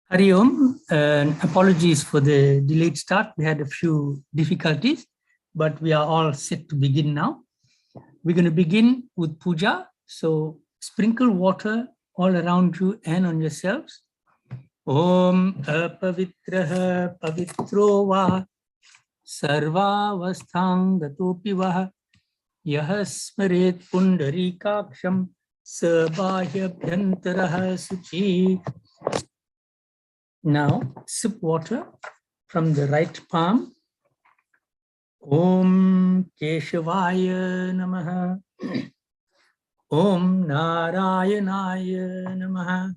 Hari Om, apologies for the delayed start. We had a few difficulties, but we are all set to begin now. We're going to begin with puja. So sprinkle water all around you and on yourselves. Om apavitraha pavitro va sarvavasthang gatopi vaha yah smaret pundarikaksham sabahya bhyantaraha suchi. Now sip water from the right palm. Om Keshavaya Namaha. Om Narayanaya Namaha.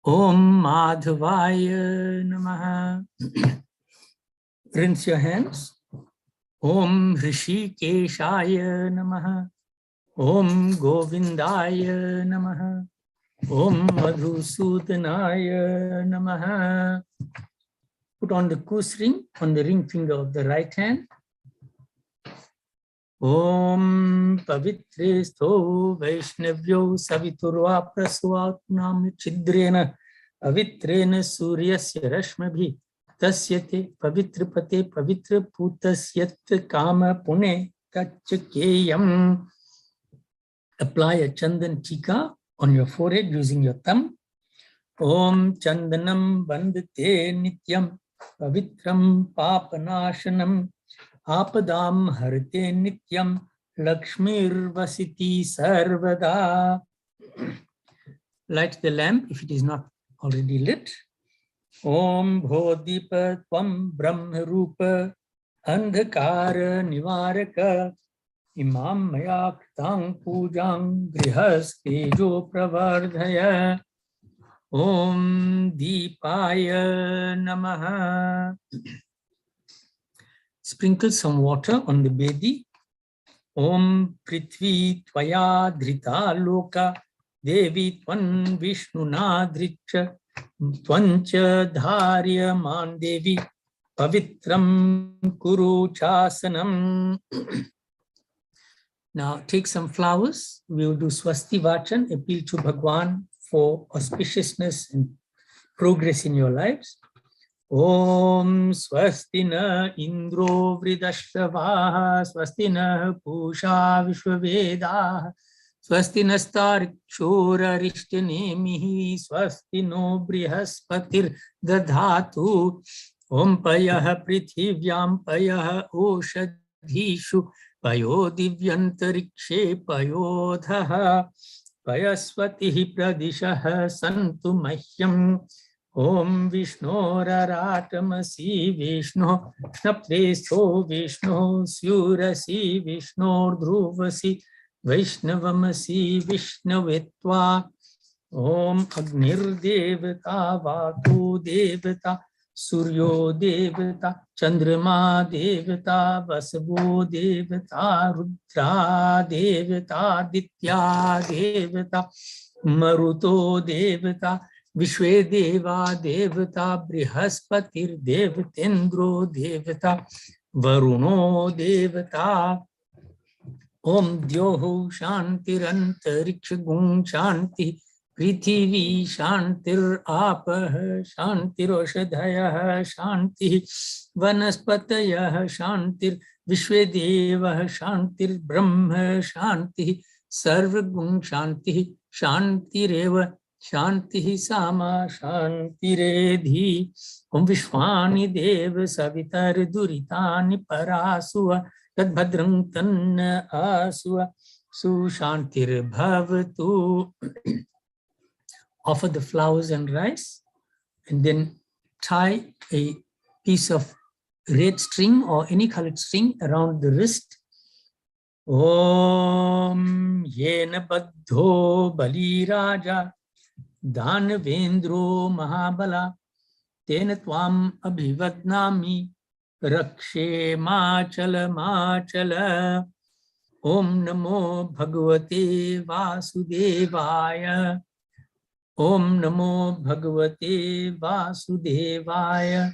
Om Madhavaya Namaha. Rinse your hands. Om Rishikeshaya Namaha. Om Govindaya Namaha. Om Madhusudanaya Namaha. Put on the kus ring on the ring finger of the right hand. Om Pavitresto Vaishnavyo Saviturva Prasvatnam Chidrena Avitrena Suryasya Rashmabhi Tasyate Pavitrapate Pavitra Putasyat Kama Pune Tachakeyam. Apply a chandan tika on your forehead using your thumb. Om Chandanam Bandite Nityam Pavitram Papanashanam Apadam Harite Nityam Lakshmir Vasiti Sarvada. Light the lamp if it is not already lit. Om Bhodipa Tvam Brahma Rupa Andhakara Nivaraka Imam Mayaktang Pujang Grihas Tejo Pravardhaya. Om Deepaya Namaha. Sprinkle some water on the bedi. Om Prithvi Tvaya Dhrita Loka Devi Tvan Vishnu Nadricha Tvancha Dharya Man Devi Pavitram Kuru Chasanam. Now take some flowers. We will do Swasti Vachan, appeal to Bhagwan for auspiciousness and progress in your lives. Om Swastina Indro Vridashtavaha Swastina Pusha Vishwaveda Swastina Starikshora Rishtanemihi Swastino Brihaspatir Dadhatu Om Payaha Prithivyam Payaha Oshadhishu Payo Divyantarikshe Payodhaha Payasvatihi Pradishaha Santu Mahyam. Om Vishnoratamasi Vishno Snaptresto Vishno Syurasi Vishno Dhruvasi Vaishnavamasi Vishnavetva. Om Agnir Devata Vatu Devata Suryo Devata Chandrama Devata Vasavo Devata Rudra Devata Ditya Devata Maruto Devata Vishwe Deva Devata Brihaspatir Devatendro Devata Varuno Devata. Om Dyoho Shantirantariksha Gung Shanti Prithivi Shantir Apah Shantiroshadhayah Shanti Vanaspatayah Shantir Vishvedeva Shantir Brahma Shanti Sarvagung Shanti Shantireva Shanti Sama Shantiredhi. Om Vishwani Dev Savitar Duritani Parasua Tad Bhadrang Tanna Asua Su Shantir Bhavatu. Offer the flowers and rice, and then tie a piece of red string or any colored string around the wrist. Om Yena Baddho Bali Raja Dhanavendro Mahabala Tena Tvam Abhivadnami Rakshe Machala Machala. Om Namo Bhagavate Vasudevaya. Om Namo Bhagavate Vasudevaya.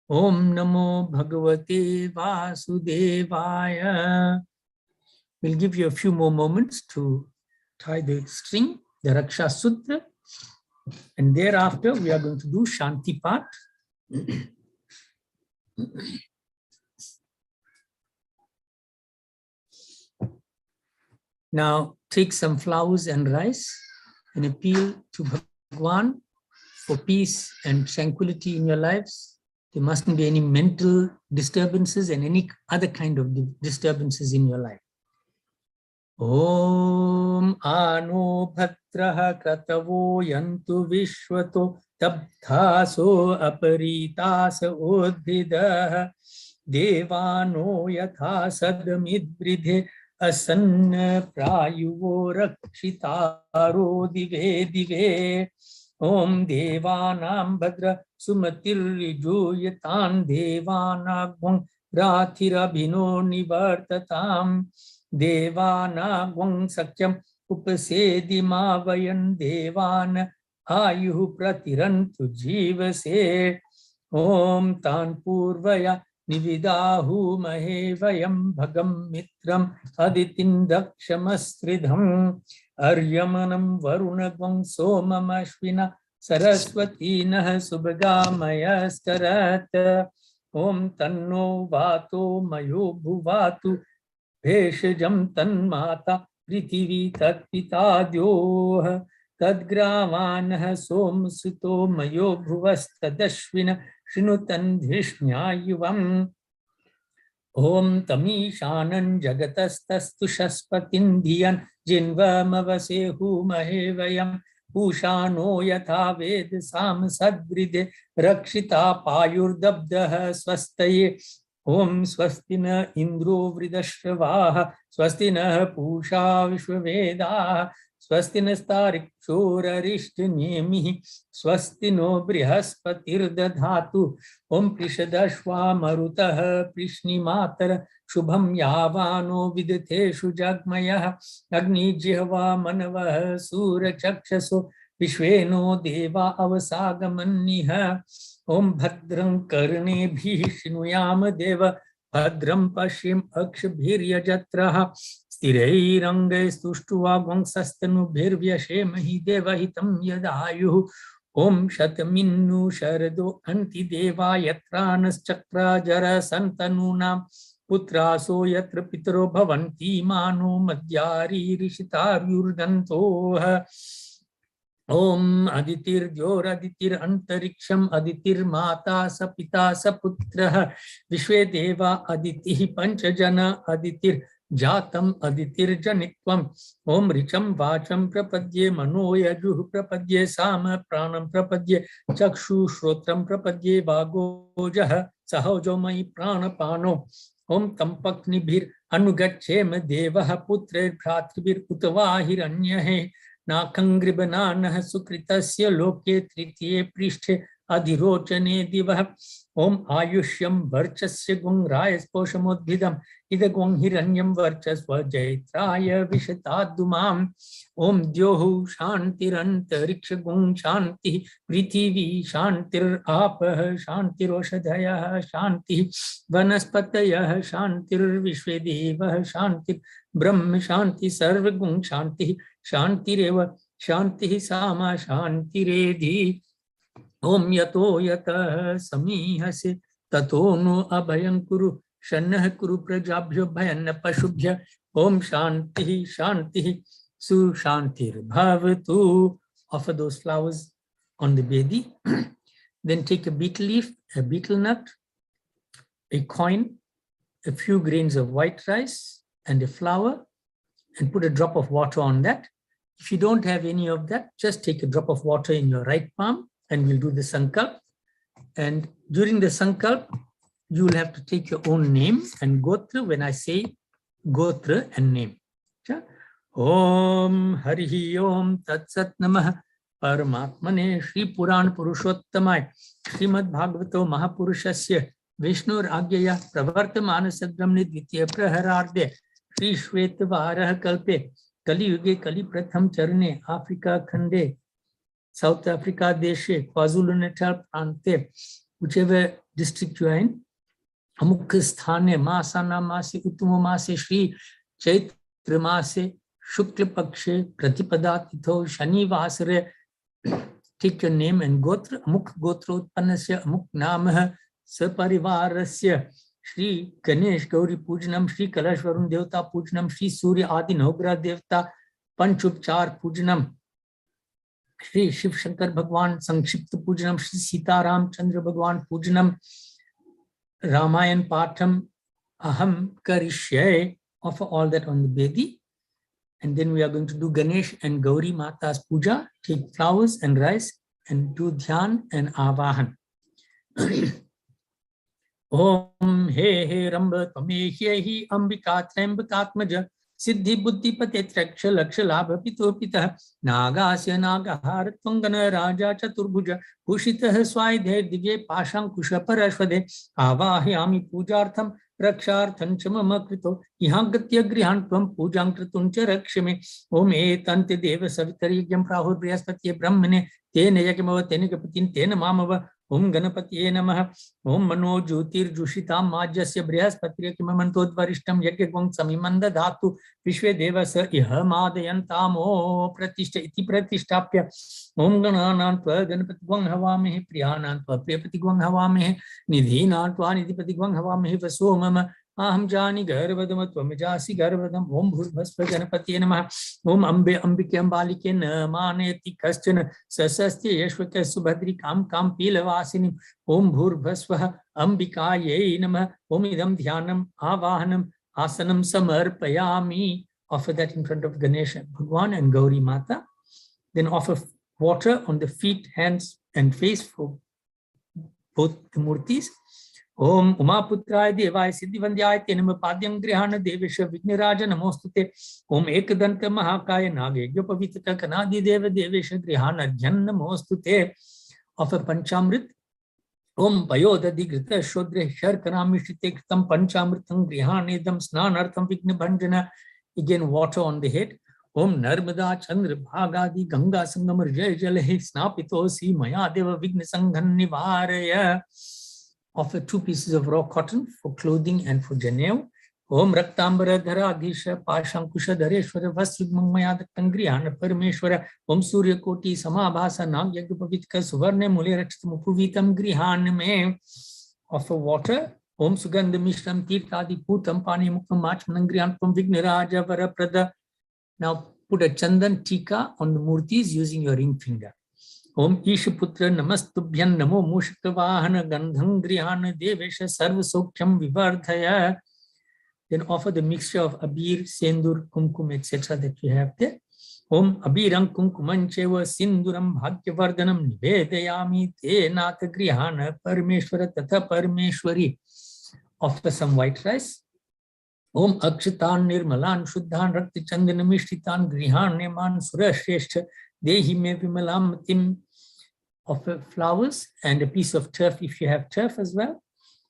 Om Namo Bhagavate Vasudevaya. We'll give you a few more moments to tie the string, the Raksha Sutra, and thereafter we are going to do Shanti part. Now take some flowers and rice and appeal to Bhagwan for peace and tranquility in your lives. There mustn't be any mental disturbances and any other kind of disturbances in your life. Om Ano Bhadraha Kratavo Yantu Vishwato Tabdhaso Aparitasa Udvidaha Devano Yatha Sadamidbridhe Asanna Prayuvo Rakshitaro Dive Dive Om Devanam Bhadra Sumatirrijuyatam Devanagvam Rathirabhino Nivartatam Devana Gwang Sakyam Upasedima Vayan Devana Ayuhu Pratirantu Jivase Om Tan Purvaya Nividahu Mahevayam Bhagam Mitram Aditin Dakshamastridham Aryamanam Varunagvam Somam Ashvina Saraswati Nah Subhagamaya Skarat Om Tanno Vato Mayo Bhuvatu Bheshajam Tanmata Prithivi Tatpitadyoh Tadgravanah Somsuto Mayo Bhuvastadashvina Shrinutan Dhishnayuvam Om Tamishanan Jagatastastu Shaspatindhiyan Jinvamavasehu Mahevayam Ushano Yatha Ved Sam Sadvride Rakshita Payurdabdah Swastaye Om Swastina Indro Vridashavaha Swastina Pusha Vishwavedaha Swastina Starik Shorarishtanemi Swastino Brihaspatir Dadhatu Om Prishadashva Marutah Prishni Matara Shubham Yavano Videteshu Jagmayah Agni Jihva Manavah Sura Chakshaso Vishweno Deva Avasagamanniha Om Bhadram Karne Bhishnuyam Deva Bhadram Pashim Akshabhirya Jatraha Sthirairangai Stushtuva Vangsastanu Bhirvyashemahi Devahitam Yadayu Om Shataminnu Sharado Anti Deva Yatranas Chakra Jara Santanunam Putraso Yatra Pitaro Bhavanti Mano Madhyari Rishitaryurdantoha Om Aditir Jor Aditir Antariksham Aditir Mata Sapita Saputraha Vishwe Deva Aditi Panchajana Aditir Jatam Aditir Janitvam Om Richam Vacham Prapadye Manoya Juhu Prapadye Sama Pranam Prapadye Chakshu Shrotram Prapadye Vagojaha Sahojomai Pranapano Om Tampaknibhir Anugachem Devaha Putre Bhratribhir Utavahiranya Nakangribhanah Sukritasya Loke Tritiye Prishthe Adhirochane Divah Om Ayushyam Varchasya Gung Rayas Poshamodbhidam Idagwang Hiranyam Varchasva Jaitraya Vishatadumam Om Dyohu Shantirantariksha Gung Shanti Prithivi Shantir Apah Shantiroshadhaya Shanti Vanaspataya Shantir Vishvedeva Shantir Brahma Shanti Sarva Gung Shanti Shantireva Shanti Sama Shantiredhi Om Yato Yata Samihase Tato no Abhayan Kuru Shanah Kuru Prajabhyo Bhayanna Pashubhya Om Shanti Shanti Su Shantir Bhavatu. Offer those flowers on the Bedi. Then take a betel leaf, a betel nut, a coin, a few grains of white rice and a flower, and put a drop of water on that. If you don't have any of that, just take a drop of water in your right palm and we'll do the sankalp. And during the sankalp, you will have to take your own name and gotra when I say gotra and name. Om Harihi Om Tat Sat Namah Paramatmane Shri Puran Purushottamay Srimad Bhagavato Mahapurushasya Vishnur Agyaya Pravartamana Sadramni Dvitiya Prahararde Shri Shvetavaraha Kalpe Kali Yuge Kali Pratham Charne Africa Khande South Africa Deshe KwaZulu Natal Prante, whichever district you are in, Amukha Sthane Masana Masi Uttama Masi Shri Chaitanya त्रिमासे शुक्ल पक्षे प्रतिपदा तिथौ शनिवासरे. Take your name and gotra. Amuk gotroutpannasya amuk namah saparivarasya. Shri Ganesh Gauri Pujanam, Shri Kalashvarun Devta Pujanam, Shri Surya Adi Nogra Devta Panchupchar Pujanam, Shri Shiv Shankar Bhagwan Sankshipta Pujanam, Shri Sita Ram Chandra Bhagwan Pujanam, Ramayan Patham Aham Karishye. Offer all that on the Bedi. And then we are going to do Ganesh and Gauri Mata's Puja, take flowers and rice and do Dhyan and Avahan. Om He He Ramba Tame He Ambika Trembakatmaja Siddhi Buddhi Pate Traksha Laksha Labha Pito Pita Nagasya Nagahar Twangana Raja Chaturbhuja Pushita Swaidhe Dige Pasham Kusha Parashvade Avahayami Pujartham Raksharthan Chamama Krito Ihangatya Grihantvam Pujang Kratuncha Rakshame Om Etante Deva Savitarigyam Prahur Brihaspatye Brahmane Tena Yakimava Tenikapatin Tena Mamava Om Ganapatiye Namaha Om Mano Jyotir Jushitam Majasya Brihaspatryakimamantodvarishtam Yakyagvam Samimanda Dhatu Vishwe Deva Sa Ihamadayantamo Pratishtha Iti Pratishtapya Om Gananantva Ganapatigwang Havamehe Priyanantva Priyapatigwang Havamehe Nidhinantva Nidhipatigwang Havamehe Vaso Mama Aham Jani Garvadam Tvamijasi Garvadam Om Bhurvasva Ganapatiye Namaha Om Ambe Ambike Ambalike Namaneti Kaschana Sasastya Yashvaka Subhadri Kam Kam Pilavasini Om Bhurvasva Ambikaye Namaha Om Idam Dhyanam Avahanam Asanam Samarpayami. Offer that in front of Ganesha Bhagwan and Gauri Mata. Then offer water on the feet, hands and face for both the murtis. Om Umaputraya Devaya Siddhivandhyaya Tenama Padyam Grihana Devesha Vigniraja Namostute Om Ekadanta Mahakaya Nagegyopavitaka Kanadi Deva Devesha Grihana Jan Namostute. Offer Panchamrit. Om Payoda Digrita Shodre Sharkaramishite Kritam Panchamritam Grihanedam Snanartham Vigna Bhanjana. Again, water on the head. Om Narmada Chandra Bhagadi Ganga Sangamar Jai Jalahe Snapitosi Maya Deva Vigna Sanghan Nivaraya. Offer 2 pieces of raw cotton for clothing and for Janev. Om Raktambara Dhara Adhisha Pashankusha Dhareshwara Vasrugmang Mayada Kangriyana Parameshwara Om Surya Koti Samabhasa Nag Yagyapavitka Suvarne Mule Rakshtamupuvitam Grihan Me. Offer water. Om Sugandha Mishram Tirthadi Putam Pani Mukam Machmanangriyantam Vignaraja Varaprada. Now put a Chandan Tika on the murtis using your ring finger. Om Ishaputra Namastubhyan Namo Mushakavahana Gandham Grihana Devesha Sarva Sokhyam Vivardhaya. Then offer the mixture of Abir, Sendur, Kumkum, etc. that you have there. Om Abirang Kumkumancheva Sinduram Bhagyavardhanam Nivedayami Te Natha Grihana Parameshwara Tata Parameshwari. Offer some white rice. Om Akshitan Nirmalan Shuddhan Rakti Chandana Mishritan Grihan Neman Surashreshta Dehi Me Vimalam Tim. Offer flowers and a piece of turf if you have turf as well.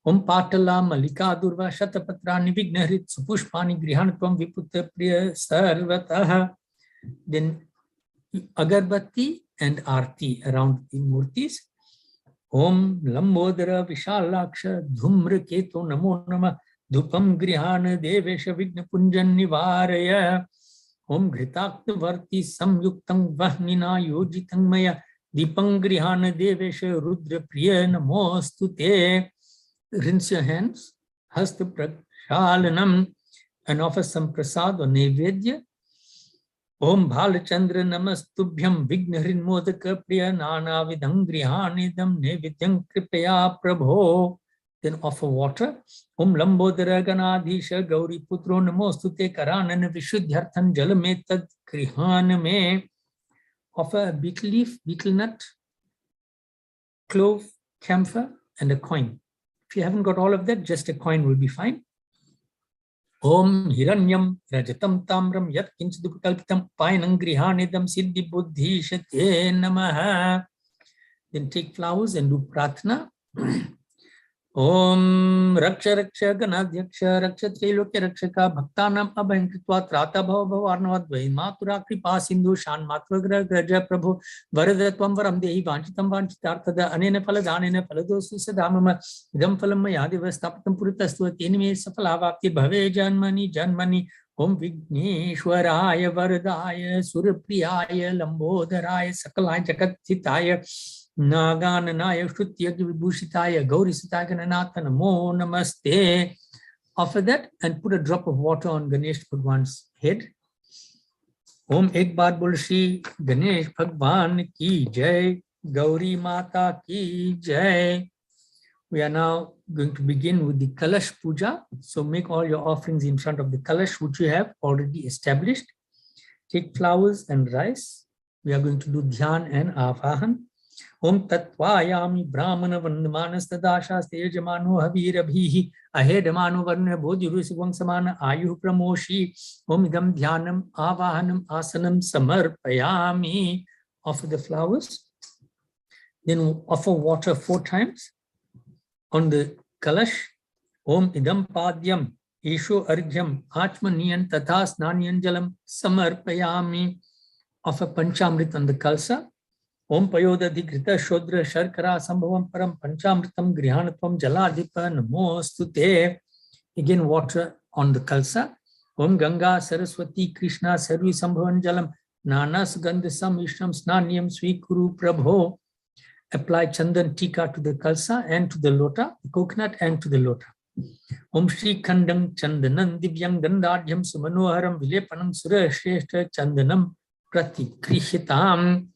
Om Patala Malika Durva Shatapatrani Vignarit Supushpani Grihanatvam Viputa Priya Sarvataha. Then Agarbatti and Arti around the murtis. Om Lambodara Vishalaksha Dhumra Keto Namo Nama Dhupam Grihana Devesha Vigna Punjan Nivaraya. OmGhritakta Varti Samyuktam Vahnina Yojitang Maya Dipang Grihana Devesha Rudra Priya Namostute. Rinse your hands, Hasta Prakshalanam, and offer some prasad or nevedya. Om Bhalachandra Namastubhyam Vignarin Modaka Priya Nana Vidam Grihanidam Nevidyam Kripaya Prabho. Then offer water. Om Lambodara Ganadhisha Gauri Putro Namostute Karanana Vishuddhyarthan Jalametad Grihaname. Offer a betel leaf, betel nut, clove, camphor, and a coin. If you haven't got all of that, just a coin will be fine. Om Hiranyam Rajatam Tamram Yat Kinchidupakalpitam Painam Grihanidam Siddhi Buddhi Shate Namaha. Then take flowers and do pratna. Om Raksha Raksha Ganadhyaksha Raksha Trilokya Rakshaka Bhaktanam Abhankritva Trata Bhava Bhavarnavad Vai Matura Kripa Sindhu Shan Matvagra Graja Prabhu Varadatvam Varam Dehi Vanchitam Vanchitarthada Anena Paladanena Paladosu Sadamama Idam Phalam Mayadiva Stapatam Puritastu Tenime Safalavapti Bhave Janmani Janmani Om Vigneshwaraya Varadaya Surapriyaya Lambodharaya Sakalaya Jagathitaya Nagananaya Shrutya Vibhushitaya Gaurisitaya Gananatha Namo Namaste. Offer that and put a drop of water on Ganesh Bhagwan's head. Om Ek Baar Bol Shri Ganesh Bhagwan Ki Jai, Gauri Mata Ki Jai. We are now going to begin with the Kalash Puja. So make all your offerings in front of the Kalash, which you have already established. Take flowers and rice. We are going to do Dhyan and Avahan. Om Tatvayami Brahmana Vandamanas Tadasha Stejamano Havira Bhihi Ahedamano Varna Bodhirusi Samana Ayuh Pramoshi. Om Idam Dhyanam Avahanam Asanam Samarpayami. Offer the flowers. Then offer water 4 times. On the Kalash, Om Idam Padyam, Isho Argyam, Atmaniyan Tatha Snaniyan Jalam, Samarpayami. Offer Panchamrit on the Kalsa. Om Payodadhi Grita Shodra Sharkara Sambhavam Param Panchamritam Grihanatvam Jaladhipa Namostute. Again, water on the Kalsa. Om Ganga Saraswati Krishna Sarvi Sambhavan Jalam, Nanas Gandhasam Ishnam Snanyam Swikuru Prabho. Apply Chandan Tika to the Kalsa and to the Lota, the coconut and to the Lota. Om Shri Khandam Chandanam Divyam Gandadhyam Sumanoharam Vilepanam Sura Shreshta Chandanam Prati Krishitam.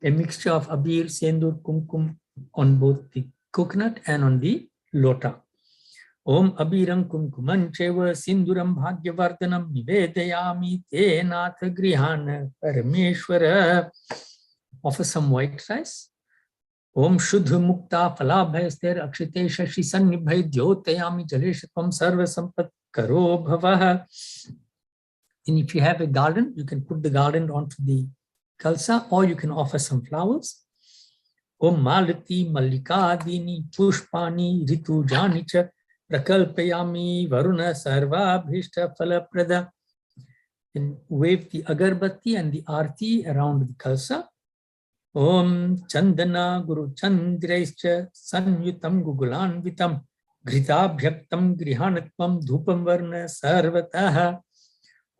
A mixture of Abir, Sendur, Kumkum on both the coconut and on the Lota. Om Abiram Kumkuman Cheva Sinduram Bhagyavardhanam Nivedayami Te Natha Grihana Parameshwara. Offer some white rice. Om Shuddha Mukta Falabhayaster Akshite Shashi Sannibhai Jyotayami Jaleshatvam Sarva Sampat Karo Bhavaha. And if you have a garden, you can put the garden onto the Kalsa, or you can offer some flowers. Om Malati Mallika Dini Pushpani Ritu Janicha Prakalpayami Varuna Sarva Bhishta Falaprada. And wave the agarbatti and the arti around the Kalsa. Om Chandana Guru Chandraischa Sanyutam Gugulanvitam Gritabhyaktam Grihanatvam Dhupam Varna Sarvataha.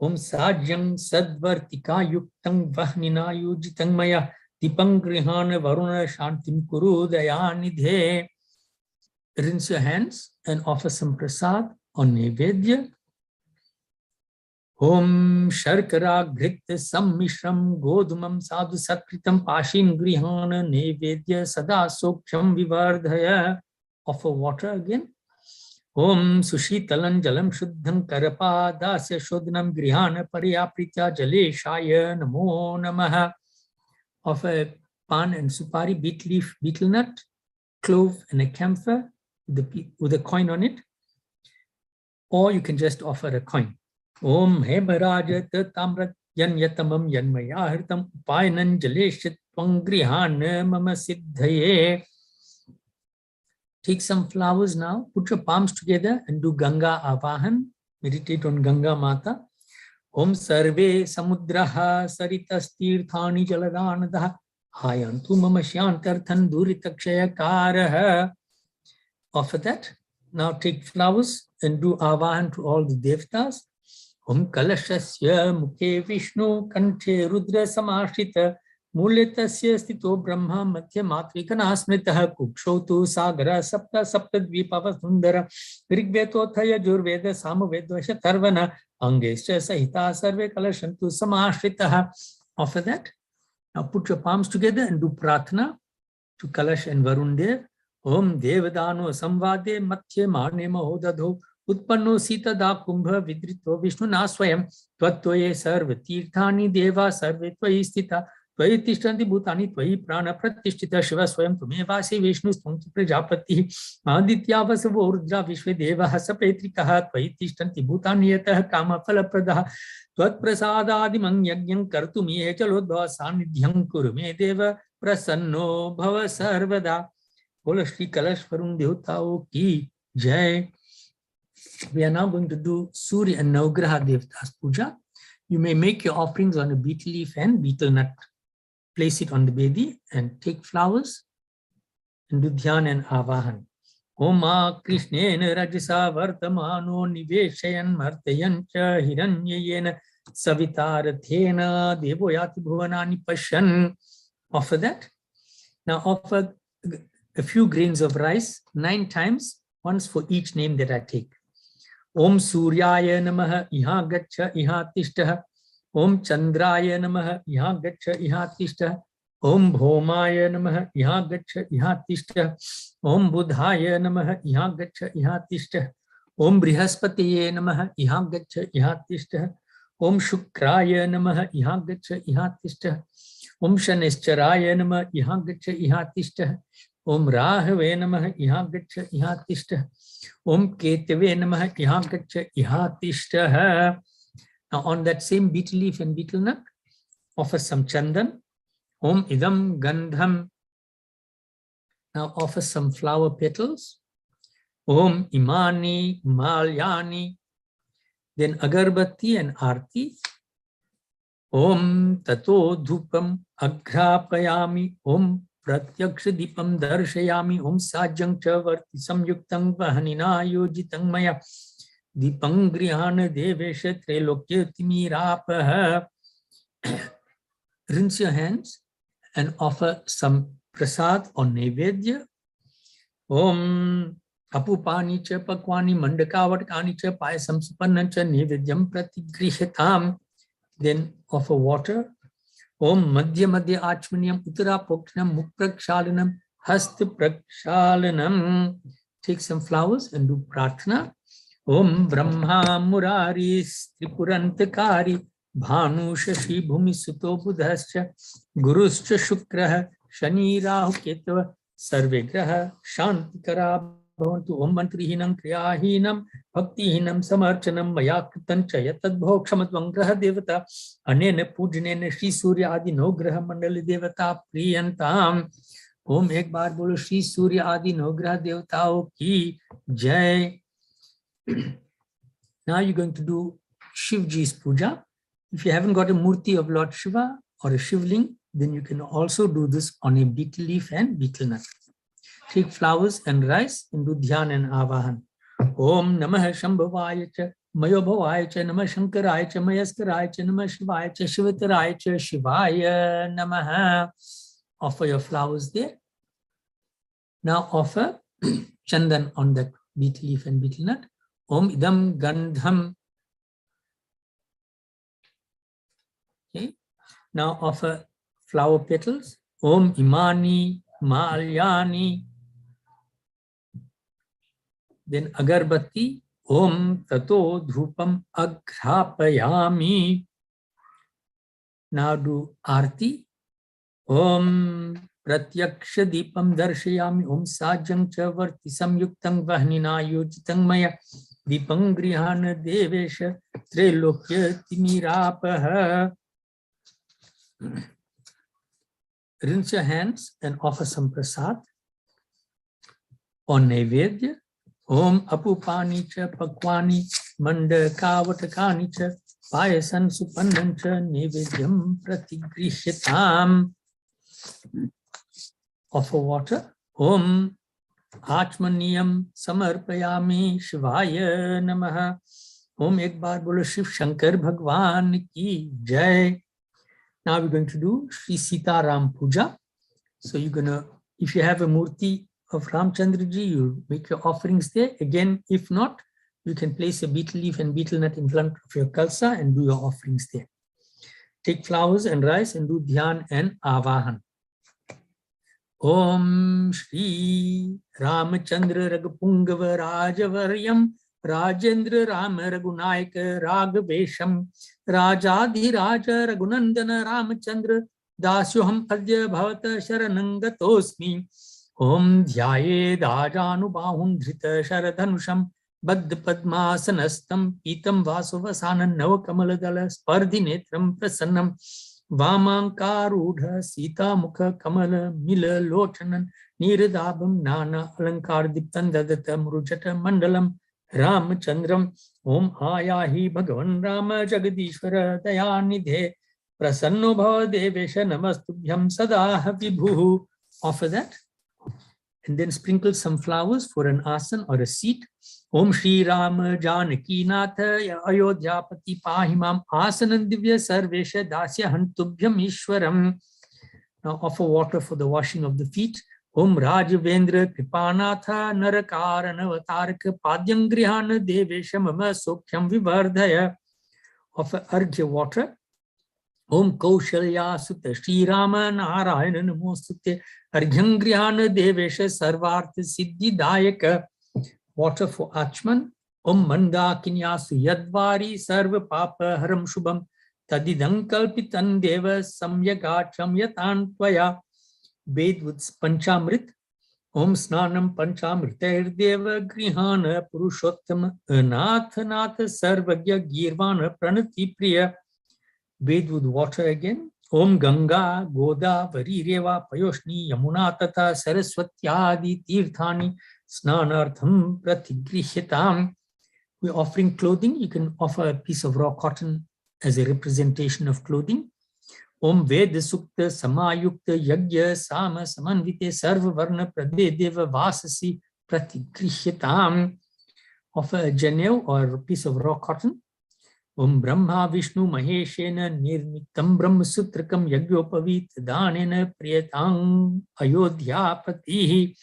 Om Sajyam Sadvartika Yuktam Vahnina Yujitang Maya Dipang Grihana Varuna Shantim Kuru Dayanidhe. Rinse your hands and offer some prasad on Nevedya. Om Sharkara Ghrita Sammishram Godumam Sadhu Satkritam Pashin Grihana Nevedya Sada Soksham Vivardhaya. Offer water again. Om Sushitalan Jalam Shuddham Karapa Dasya Shodhanam Grihana Pariyapritya Jale Shaya Namo Namaha. Offer pan and supari, beet leaf, betel nut, clove and a camphor with a coin on it. Or you can just offer a coin. Om Hemarajat Tamrat Yanyatamam Yanmayahritam Upayanan Jaleshat Pangrihana Mama Siddhaye. Take some flowers now, put your palms together and do Ganga Avahan. Meditate on Ganga Mata. Om Sarve Samudraha Saritas Tirthani Jaladanadaha Hayantu Mama Shyantarthan Duritakshaya Karaha. Offer that. Now take flowers and do Avahan to all the Devtas. Om Kalashasya Mukhe Vishnu Kanthe Rudra Samashita Muletasya Stito Brahma Madhya Matrikana Smritaha Kukshotu Sagara Sapta Sapta Dvipava Sundara Rigveto Thaya Jurveda Samavedvasha Tarvana Angesha Sahita Sarve Kalashantu Samashritaha. Offer that. Now put your palms together and do Pratna to Kalash and Varun Dev. Om Devadano Samvade Matye Marne Mahodadho Utpanno Sita Da Kumbha Vidrito Vishnu Naswayam Twattoye Sarva Tirthani Deva Sarve Tvayi Stita Tvayi Tishtanti Bhutani Tvayi Prana Pratishtita Shiva Swayam Tumevasi Vishnu Stunti Prajapati Aditya Vasavo Rudra Vishve Deva Hasapetrikaha Tvayi Tishtanti Bhutani Yatah Kama Falapradaha Tvat Prasadadimang Yagyam Kartumi Echalodva Sanidhyam Kurume Deva Prasanno Bhava Sarvada. Bola Shri Kalash Varun Devtao Ki Jai. We are now going to do Surya and Navgraha Devtas Puja. You may make your offerings on a betel leaf and betel nut. Place it on the bedi and take flowers and do Dhyan and Avahan. Oma Krishnena Rajasa Vartamano Niveshayan Martayan Cha Hiranyayena Savitarathena Devoyati Bhuvanani Pashan. Offer that. Now offer a few grains of rice 9 times, once for each name that I take. Om Suryaya Namaha Iha Gacha Iha Tishtaha. Om Chandraya Namaha Iha Gacha Iha Tishtaha. Om Bhomaya Namaha Iha Gacha Iha Tishtaha. Om Budhaya Namaha Iha Gacha Iha Tishtaha. Om Brihaspatiye Namaha Iha Gacha Iha Tishtaha. Om Shukraya Namaha Iha Gacha Iha Tishtaha. Om Shanisharaya Namaha Iha Gacha Iha Tishtaha. Om Rahave Namaha Iha Gacha Iha Tishtaha. Om Ketave Namaha Iha Gacha Iha Tishtaha. Now on that same betel leaf and betel nut, offer some chandan. Om Idam Gandham. Now offer some flower petals. Om Imani Malyani. Then Agarbatti and Arti. Om Tato Dhupam Agrapayami. Om Pratyaksha Dipam Darshayami. Om Sajang Chavarti Samyuktang Vahanina Yojitang Maya. Dipang Grihana Devesha Trelokya Timirapaha. Rinse your hands and offer some prasad or nevedya. Om Apupani cha pakwani mandakavatkani cha payasam supannancha nevedyam pratigrihatam. Then offer water. Om madhya madhya achmanyam uttara pokshanam mukprakshalanam hasta prakshalanam. Take some flowers and do pratna. Om Brahma Murari Tripurantakari Bhanu Shashi Bhumi Suto Buddhascha Guruscha Shukraha Shani Rahu Ketava Sarve Graha Shantikara Bhavantu. Om Mantrihinam Kriyahinam Bhaktihinam Samarchanam Mayakritan Chayatad Bhokshamadvam Graha Devata Anena Pujanena Shri Surya Adi No Graha Mandali Devata Priyantam. Om ek baar bolo Shri Surya Adi No Graha Devatao ki Jai. Now you're going to do Shivji's puja. If you haven't got a murti of Lord Shiva or a Shivling, then you can also do this on a betel leaf and betel nut. Take flowers and rice and do dhyan and avahan. Om Namah Shambhavaya cha Mayobhavaya cha Namah Shankaraya cha Mayaskaraya cha Namah Shivaya cha Shivataraya cha Shivaya Namaha. Offer your flowers there. Now offer chandan on that betel leaf and betel nut. Om Idam Gandham. Okay. Now offer flower petals. Om Imani Malyani. Then Agarbatti. Om Tato Dhupam Agrapayami. Now do Arti. Om Pratyaksha Dipam Darshayami. Om Sajang Chavarti Samyuktang Vahnina Yojitang Maya. Dipang Grihana Devesha Trelokya Timirapaha. Rinse your hands and offer some prasad on nevedya. Om Apupani cha Pakwani Mandakavatakani cha Payasan Supannam cha Nevedyam Pratigrishatam. Offer water. Om Achmaniyam Samarpayami Shivaya Namaha. Om ek baar bolo Shiv Shankar Bhagwan ki Jai. Now we're going to do Sri Sita Ram Puja. So you're gonna, if you have a murti of Ramchandraji, you make your offerings there. Again, if not, you can place a betel leaf and betel nut in front of your kalsa and do your offerings there. Take flowers and rice and do dhyan and avahan. Om Shri Ramachandra Ragapungava Rajavaryam Rajendra Rama Raghunayaka Raghavesham Rajadhi Raja Raghunandana Ramachandra Dasyuham Adya Bhavata Sharanangatosmi. Om Dhyaye Dajanubahun Dhrita Sharadhanusham Baddha Padmasanastam Pitam Vasuvasanan Navakamaladala Spardhinetram Prasannam Vamankarudha Sita Mukha Kamala Mila Lochanan Niradabam Nana Alankar Diptan Dadata Murujata Mandalam Ramachandram. Om Ayahi Bhagavan Rama Jagadishvara Dayanidhe Prasanno Bhava Devesha Namastubhyam Sadaha Vibhu. Offer that. and then sprinkle some flowers for an asan or a seat. Om Shri Rama Janaki Natha Ayodhyapati Pahimam Asanam Divya Sarvesha Dasya Hantubhyam Ishwaram. Now offer water for the washing of the feet. Om Rajavendra Kripanatha Narakarana Vataraka Padyam Grihana Devesha Mama Sokhyam Vivardhaya. Offer arghya water. Om Kaushalya Sutta Shri Rama Narayana Namostute Arghyan Grihana Devesha Sarvartha Siddhi Dayaka. Water for Achman. Om Manda Kinyasu Yadvari Sarva Papa Haram Shubham Tadidam Kalpitan Deva Samyagacham Yatan Tvaya. Bathe with Panchamrit. Om Snanam Panchamritair Deva Grihana Purushottama Anatha Natha Sarvagya Girvana Pranati Priya. Bathe with water again. Om Ganga Goda Varireva Payoshni Yamuna Tata Saraswatyadi Tirthani Snanartham Pratigrihitam. We're offering clothing. You can offer a piece of raw cotton as a representation of clothing. Om Veda Sukta Samayukta Yagya Sama Samanvite Sarva Varna Pradedeva Vasasi Pratigrihitam. Offer a janev or a piece of raw cotton. Om Brahma Vishnu Maheshena Nirmitam Brahma Sutrakam Yagyopavit Danena Priyatang Ayodhyapati.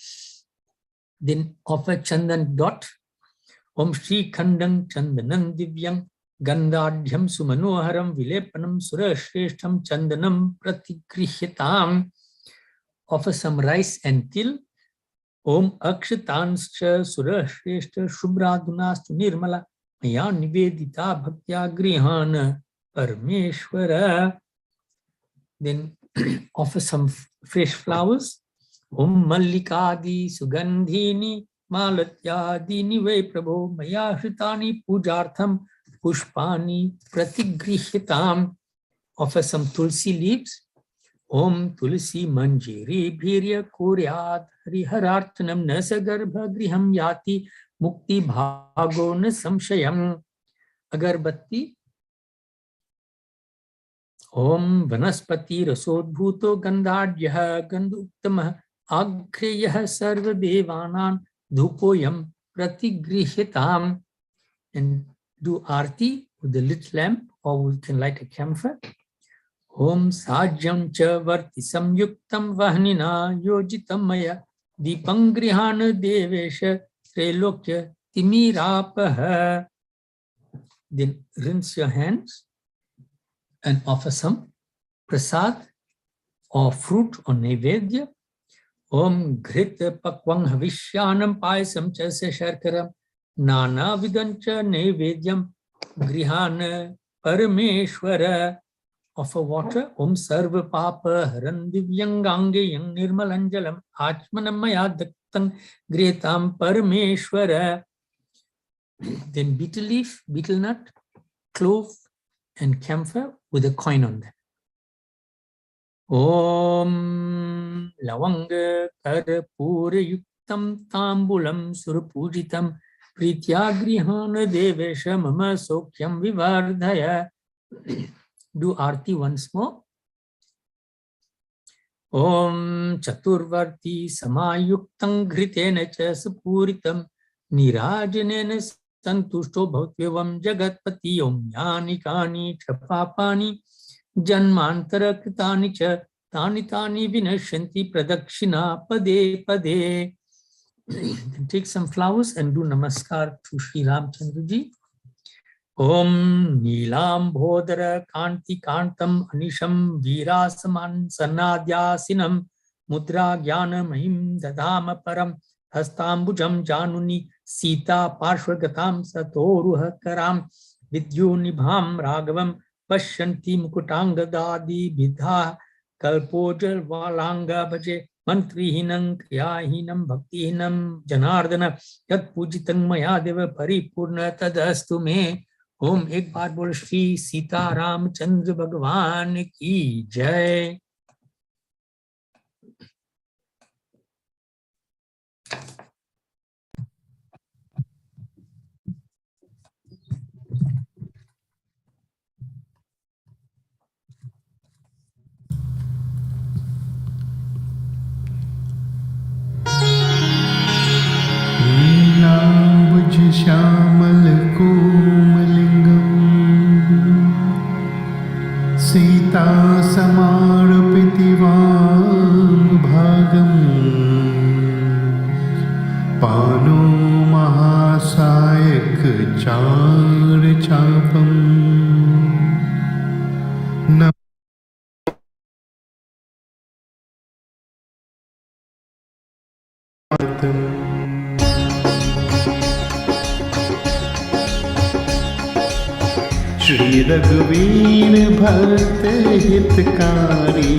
Then offer Chandan dot. Om Shri Khandang Chandanam Divyam Gandhadhyam Sumanoharam Vilepanam Surashreshtham Chandanam Pratigrihitam. Offer some rice and til. Om Akshatanscha Surashreshta Shubhradunastu Nirmala Maya Nivedita Bhaktya Grihana Parameshwara. Then offer some fresh flowers. Om Mallikadi Sugandhini Malatyadini Ve Prabho Maya Hritani Pujartham Pushpani Pratigrihitam. Offer some tulsi leaves. Om Tulsi Manjiri Bhirya Kuryat Harihararthanam Nasagarbha Griham Yati Mukti Bhago Na Samshayam. Agarbatti. Om Vanaspati Rasodbhuto Gandhadhyah Gandhuktamah Agreyah Sarva Devanan Dhupoyam Pratigrihitam. And do arti with the lit lamp, or we can light a camphor. Om Sajyam Cha Varti Samyuktam Vahnina Yojitam Maya Deepangrihana Devesha Trelokya Timirapaha. Then rinse your hands and offer some prasad or fruit or nevedya. Om Ghrita Pakwang Havishyanam Paisam Chasya Sharkaram Nana Vidancha Nevedyam Grihana Parameshwara. Offer water. Om Sarva Papa Haran Divyangange Yang Nirmalanjalam Achmanam Maya Daktang Gretam Parameshwara. Then betel leaf, betel nut, clove, and camphor with a coin on them. Om Lavanga Karapura Yuktam Tambulam Surapujitam Prityagrihana Devesha Mama Sokyam Vivardhaya. Do arti once more. Om Chaturvarti Samayuktam Gritena Cha Sapuritam Nirajanena Santushto Bhautyavam Jagatpati. Om Yani Kani Chapapani Janmantara Kritani Cha Tani Tani Vinashanti Pradakshina Pade Pade. Then take some flowers and do namaskar to Sri Ramchandraji. Om Nilam Bodhara Kanti Kantam Anisham Virasaman Sanadhyasinam Mudra Jnana Mahim Dadama Param Hastambujam Januni Sita Parshvagatam Satoruha Karam Vidyunibham Raghavam Pashyanti Mukutanga Dadi Bidha Kalpojal Valanga Bhaje Mantrihinam Kriyahinam Bhaktihinam Janardana Yat Pujitang Maya Deva Paripurna Tadastu Me. Om ek baar bol Shri Sita Ramchandra Bhagwan ki Jai. समारोपिति भागम् पानो महासायक चार चापम् न श्री रघुवीर भक्त हितकारी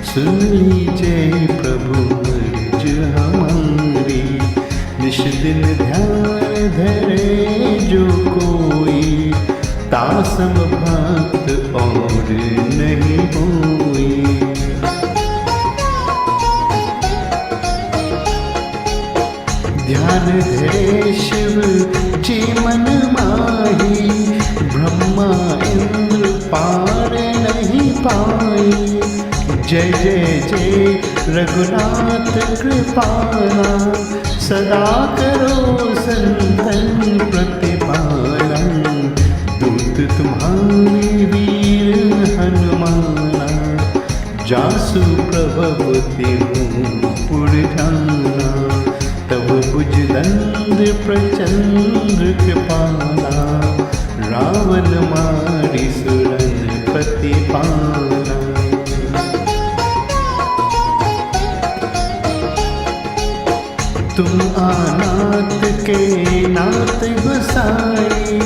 सुन लीजिए प्रभु अर्ज हमारी। निश दिन ध्यान धरे जो कोई तासम भक्त और नहीं होई। ध्यान धरे शिव जी मन माही ब्रह्मा इंद्र पार नहीं पाई। जय जय जय रघुनाथ कृपाला सदा करो संतन प्रतिपाला। दूत तुम्हारी वीर हनुमाना जासु प्रभव तिहु पुर जाना। तब भुज दंड प्रचंड कृपाला रावण मारी सुरन प्रतिपाला। तुम आनाथ के नाथ गोसाई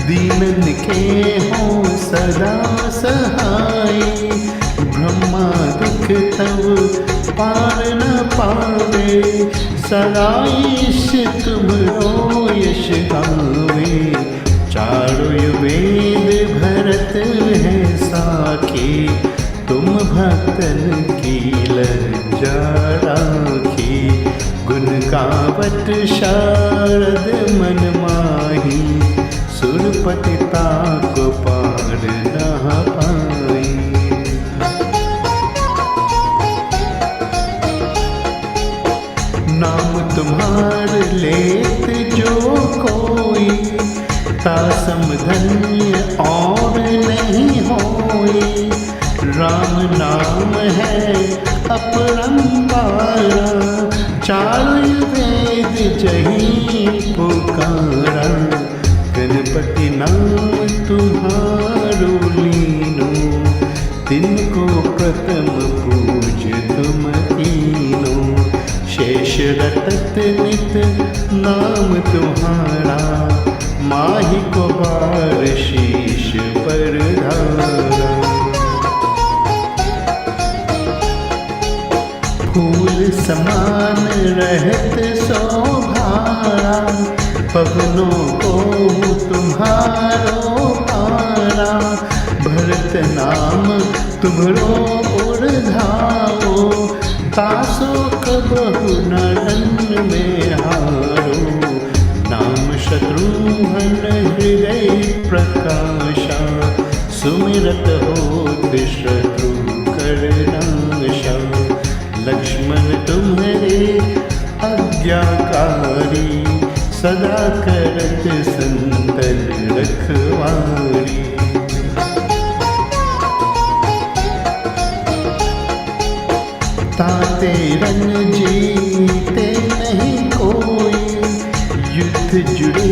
दीनन के हो सदा सहाय। ब्रह्मा दुख तब पार न पावे सदा ईश तुमरो यश गावे। चारों वेद भरत है साखी तुम भक्तन की लज्जा राखी। गुण गावत शारद मन माही सुरपति ताको पार न पाई। नाम तुम्हार लेत जो कोई तासम धन्य और नहीं होई। राम नाम है अपरंपारा चारों वेद जही पुकारा। गणपति नाम तुम्हारो लीनो तिनको प्रथम पूज तुम कीनो। शेष रटत नित नाम तुम्हारा माही को बार शीश पर धारा। फूल समान रहत शोभारा पवनों को तुम्हारो पारा। भरत नाम तुम्हरो उर्धाओ तासो कबहु नरन में हारो। नाम शत्रुघ्न हृदय प्रकाशा सुमिरत होत शत्रु कर नाशा। लक्ष्मण तुम्हारे आज्ञाकारी सदा करत संतन रखवारी। ताते रन जीते नहीं कोई युद्ध जुड़े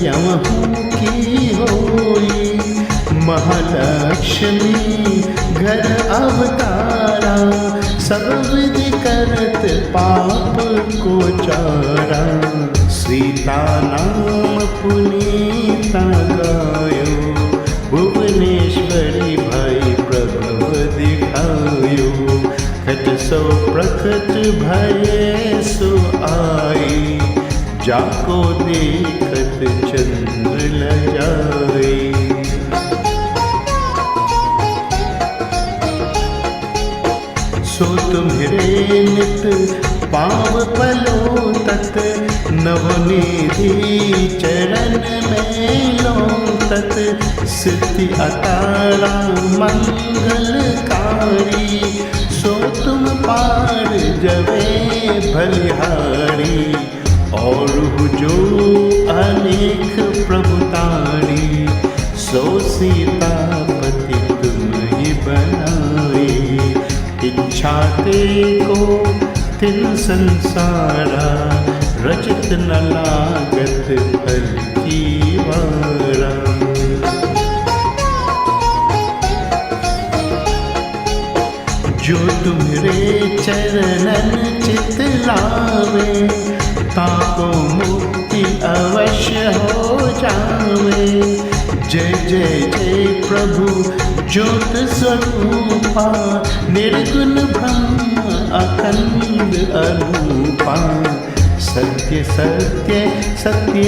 यमहू की होई। महालक्ष्मी घर अवतारा सब विधि करत पाप को चारा। सीता नाम पुनीता गायो भुवनेश्वरी भाई प्रभव दिखायो। खट सो प्रकट भये सो आई जाको देखत चंद्र लजाई। सो तुम्हारे नित पाव पलो तत नवनिधि चरण में लो तत। सिद्धि अतारा मंगलकारी सो तुम पार जवे बलिहारी। और जो अनेक प्रभुतारी सो सीतापति तुम ही बनाए, इच्छा ते को तिन संसारा, रचित न लागत फल की वारा। जो तुम्हारे चरणन चित लावे, ताको मुक्ति अवश्य हो जावे। जय जय जय प्रभु ज्योत स्वरूपा, निर्गुण ब्रह्म अखंड अरूपा। सत्य सत्य सत्य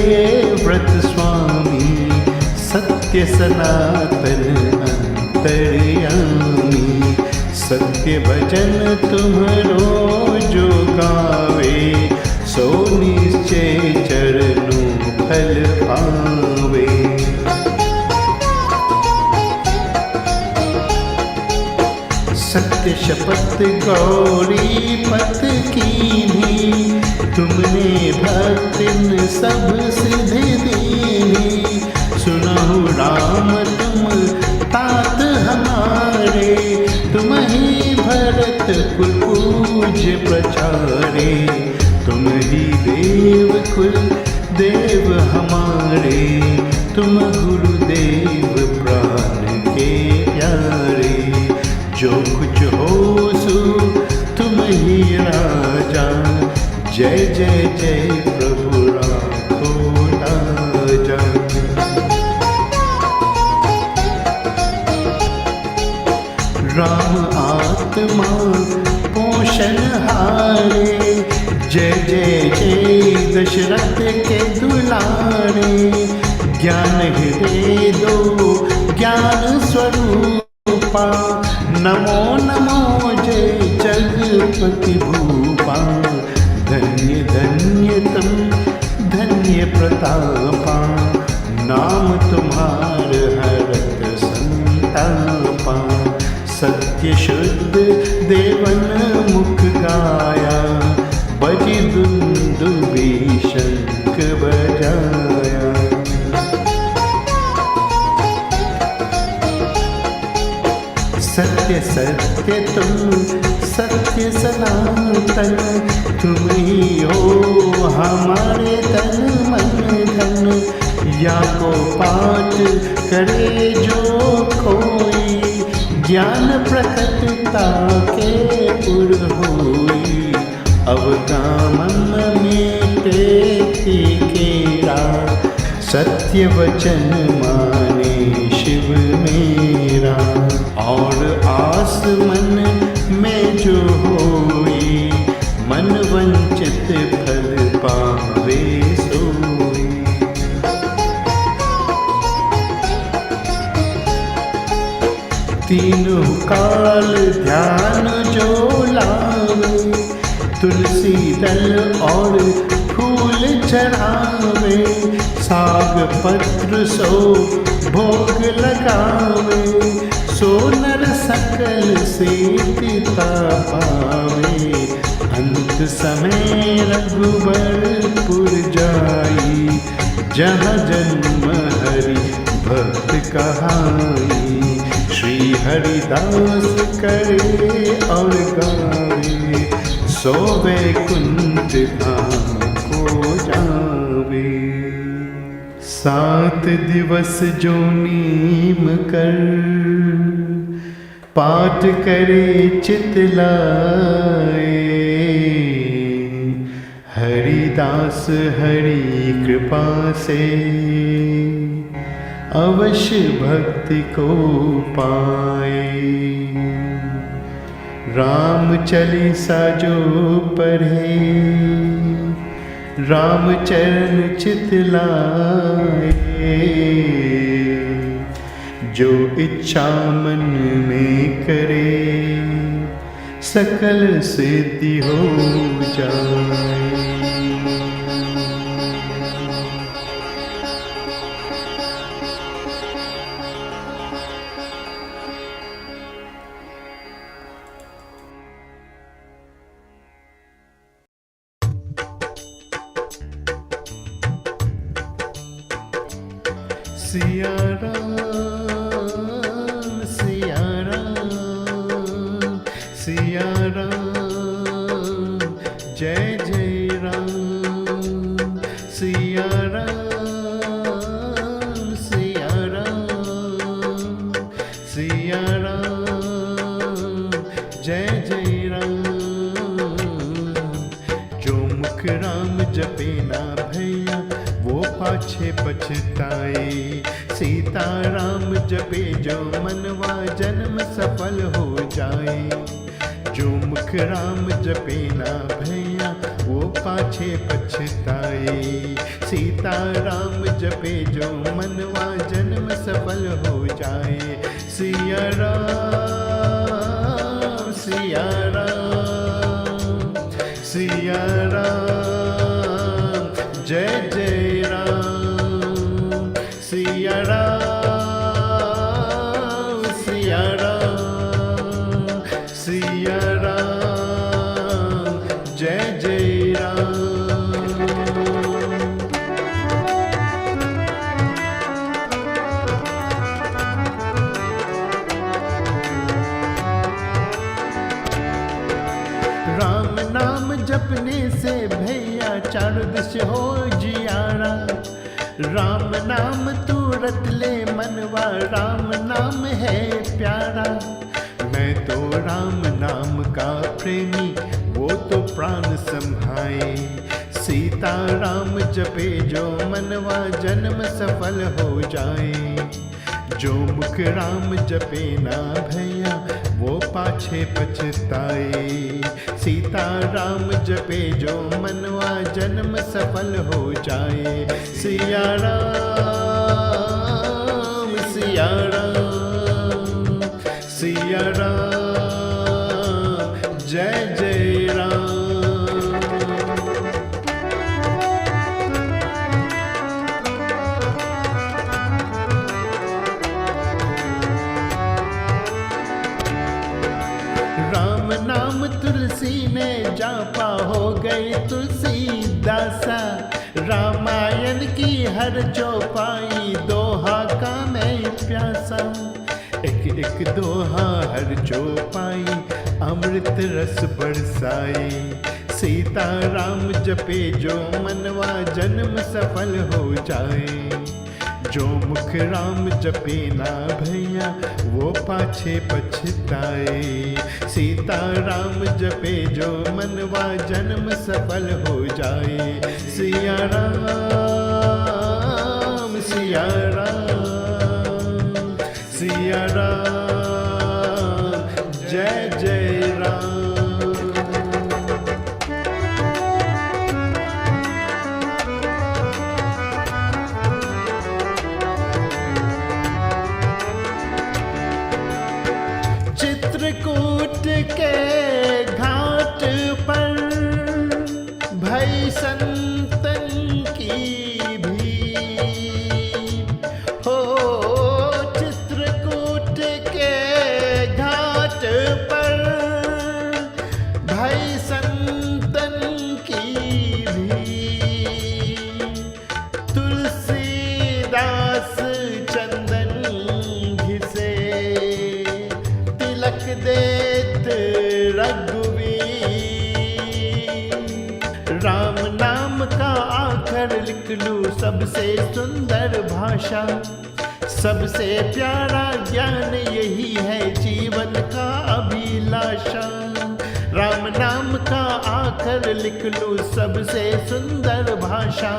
व्रत स्वामी, सत्य सनातन अंतर्यामी। सत्य भजन तुम्हारो जो गावे, सो निश्चय चरणों फल पावे। सत्य शपथ गौरी पथ कीन्ही, तुमने भक्तिन सब सिद्धि दीनी। सुनहु राम तुम तात हमारे, तुम ही भरत कुल पूज्य प्रचारे। तुम ही देव कुल देव हमारे, तुम गुरुदेव प्राण के प्यारे। जो कुछ हो सो तुम ही राजा, जय जय जय प्रभु राखो लाजा। राम आत्मा पोषण हारे, जय जय जय दशरथ के दुलारे। ज्ञान हृदय दो ज्ञान स्वरूपा, नमो नमो जय जगपति भूपा। धन्य धन्य तुम धन्य प्रतापा, नाम तुम्हार हरत संतापा। सत्य शुद्ध देवन मुख गाया, बजि दुंदुभि शंख बजाया। सत्य सत्य तुम सत्य सनातन, तुम ही हो हमारे तन मन धन। या को पाठ करे जो कोई, ज्ञान प्रकटता के पुर होई। अवकामन में पेती केरा, सत्य वचन माने शिव मेरा। और आस मन में जो होई, मन वंचित फल पावे सोई। तीनों काल ध्यान जो लावे, तुलसी दल और फूल चढ़ावे। साग पत्र सो भोग लगावे, सो नर सकल सीता पावे। अंत समय रघुबरपुर जाई, जहाँ जन्म हरि भक्त कहाई। श्री हरिदास करे और गावे, सो वैकुंठ धाम को जावे। 7 दिवस जो नीम कर, पाठ करे चित लाए। हरिदास हरि कृपा से, अवश्य भक्ति को पाए। राम चालीसा जो पढ़े, राम चरण चित लाए। जो इच्छा मन में करे, सकल सिद्धि हो जाए। सिया राम सिया राम, जय जय राम। जो मुख राम जपे ना भैया वो पाछे पछताए। सीता राम जपे जो मनवा जन्म सफल हो जाए। जो मुख राम जपे ना भैया वो पाछे पछताए। सीता राम जपे जो मनवा जन्म सफल हो जाए। सिया राम सिया राम सिया राम जय जय राम। सिया राम सिया राम सिया राम जय जय राम। राम नाम जपने से भैया चारों दिश हो जियारा। राम नाम तू रट ले मनवा राम नाम है प्यारा। मैं तो राम नाम का प्रेमी वो तो प्राण संभाए। सीता राम जपे जो मनवा जन्म सफल हो जाए। जो मुख राम जपे ना भैया वो पाछे पछताए। सीता राम जपे जो मनवा जन्म सफल हो जाए। सिया राम सिया राम सिया राम जय जय राम। राम नाम तुलसी ने जापा हो गई तुलसीदासा। रामायण की हर चौपाई दोहा का मैं प्यासा। एक एक दोहा हर चौपाई अमृत रस बरसाए। सीता राम जपे जो मनवा जन्म सफल हो जाए। जो मुख राम जपे ना भैया वो पाछे पछताए। सीता राम जपे जो मनवा जन्म सफल हो जाए। सिया राम सिया राम सिया राम जय जय राम। चित्रकूट के घाट पर भई संतन की भीड़ हो। चित्रकूट के घाट पर भई संतन की भीड़। तुलसीदास चंदन घिसे तिलक देत रघुवीर। राम नाम का आखर लिख लूं सबसे सुंदर भाषा। सबसे प्यारा ज्ञान यही है जीवन का अभिलाषा। राम नाम का आखर लिख लूं सबसे सुंदर भाषा।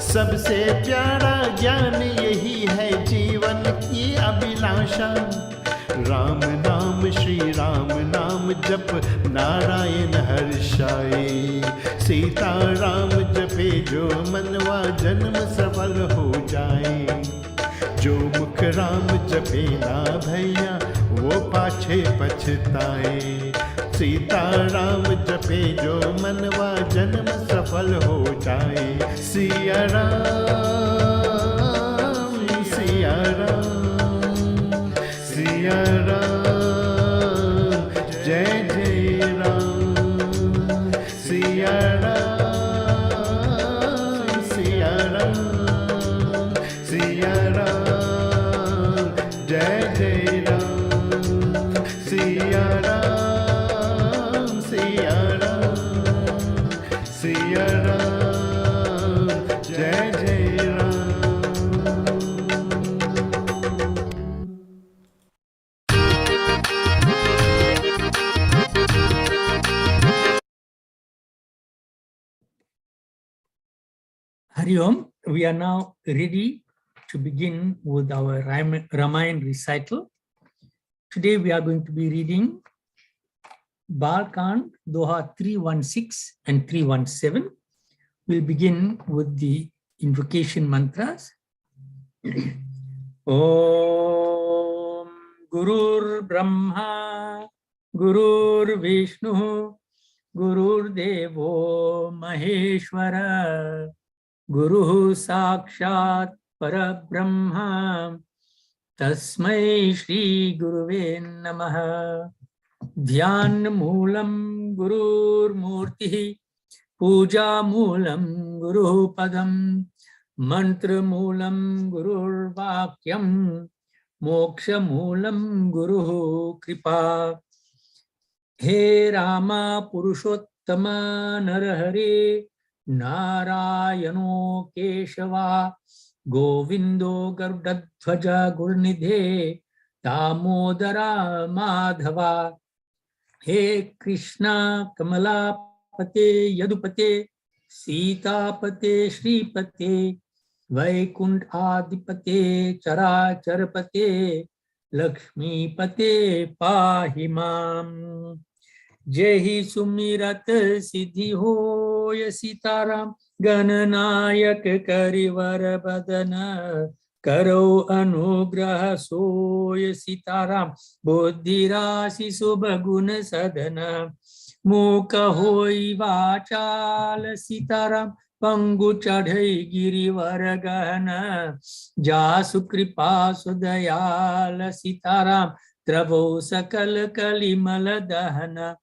सबसे प्यारा ज्ञान यही है जीवन की अभिलाषा। राम नाम श्री राम नाम जप नारायण हर्षाए। सीता राम जपे जो मनवा जन्म सफल हो जाए। जो मुख राम जपे ना भैया वो पाछे पछताए। सीता राम जपे जो मनवा जन्म सफल हो जाए। सिया राम सिया राम सिया राम जय जय राम। सिया राम सिया राम सिया राम जय जय राम। सिया राम सिया राम सिया राम जय जय Ram. Hari Om, we are now ready to begin with our Ramayan recital. Today we are going to be reading Balkand, Doha 316 and 317. We'll begin with the invocation mantras. Om Gurur Brahma, Gurur Vishnu, Gurur Devo Maheshwara, Guru Sakshat Parabrahma, Tasmai Shri Guruve Namaha. Dhyan Moolam Gurur Murti, Puja Moolam Guru Padam, Mantra Moolam Gurur Vakyam, Moksha Moolam Guru Kripa. He Rama Purushottama Narahare, Narayano Keshava, Govindo Garudadhvaja Gurnidhe, Damodara Madhava. He Krishna Kamalapate Yadupate, Sitapate Shripate, Vaikunth Adipate Chara Charapate, Lakshmi Pate Pahimam. Jehi Sumirat Siddhi Hoya Sitaram, Gananayak Karivar Badana, Karo Anugraha Soya Sitaram, Buddhirasi Subhaguna Sadana, Mukha Hoi Vachal Sitaram, Pangu Chadhai Girivar Gahana, Jasu Kripa Sudayala Sitaram, Travo Sakal Kalimal Dahana,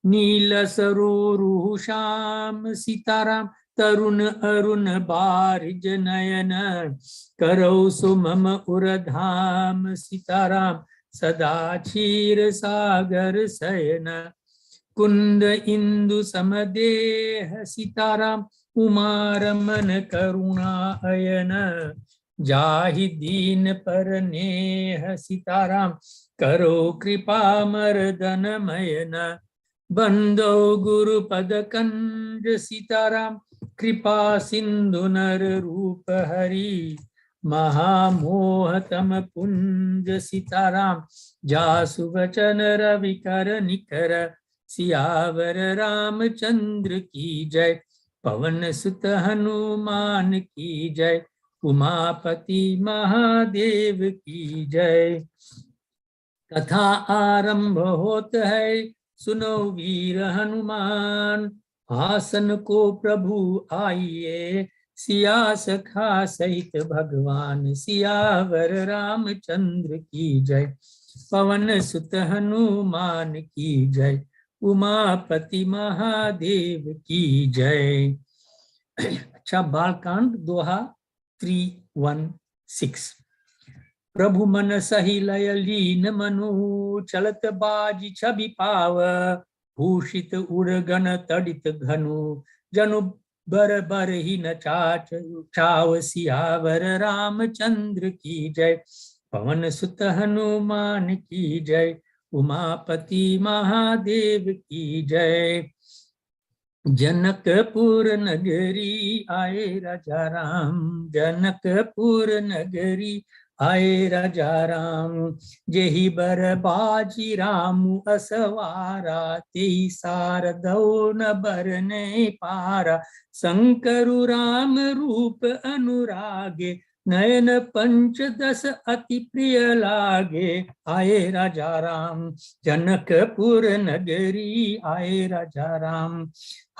Nila Saroru Sham Sitaram, Tarun Arun Barij Nayana, Karo Sumam Uradham Sitaram, Sadachir Sagar Sayana, Kunda Indu Samadeh Sitaram, Umaraman Karuna Ayana, Jahidin Paraneha Sitaram, Karo Kripa Mardana Mayana, Bando Guru Padakanj Sitaram, Kripa Sindhunar Rupa Hari, Mahamohatam Punj Sitaram, Jasu Vachana Ravikara Nikara, Siyavar Ramchandra ki jai, Pavan Sutta Hanuman ki jai, Umapati Mahadev ki jai. कथा आरंभ होत है, सुनो वीर हनुमान, आसन को प्रभु आइए, सिया सखा सहित भगवान, सियावर रामचंद्र की जय, पवन सुत हनुमान की जय, उमापति महादेव की जय. अच्छा, बालकांड दोहा 316. प्रभु मन सही लय लीन मनु, चलत बाजी छवि पाव, भूषित उड़गन तड़ित घनु, जनु बर बर ही न चाच चाव, सियावर रामचंद्र की जय, पवन सुत हनुमान की जय, उमापति महादेव की जय. जनकपुर नगरी आए राजा राम, जनकपुर नगरी आए राजा राम, जेहि बर बाजी रामु असवारा, तेहि सारदौ न बरने पारा, शंकरु राम रूप अनुरागे, नयन पंचदश अति प्रिय लागे. आए राजा राम, जनकपुर नगरी आए राजा राम,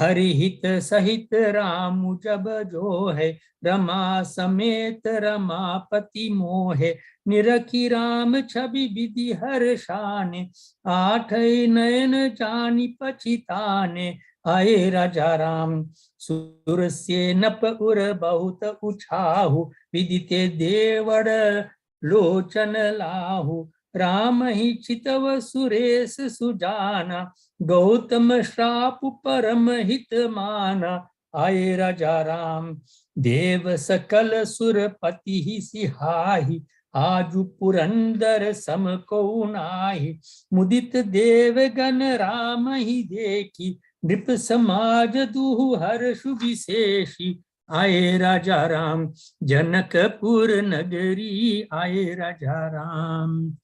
हरि हित सहित राम जब जो है, रमा समेत रमापति मोहे, निरखी राम छवि विधि हर शाने, आठ नयन जानी पछिताने. आए राजा राम, सुर से नप उर बहुत उछाहु, विदिते देवड़ लोचन लाहु, राम ही चितव सुरेश सुजाना, गौतम श्राप परम हित माना. आए राजा राम, देव सकल सुरपति ही सिहाही, आजु पुरंदर सम को नाही, मुदित देव गण राम ही देखी, नृप समाज दुहु हर्ष विशेषी. आए राजा राम, जनकपुर नगरी आए राजा राम।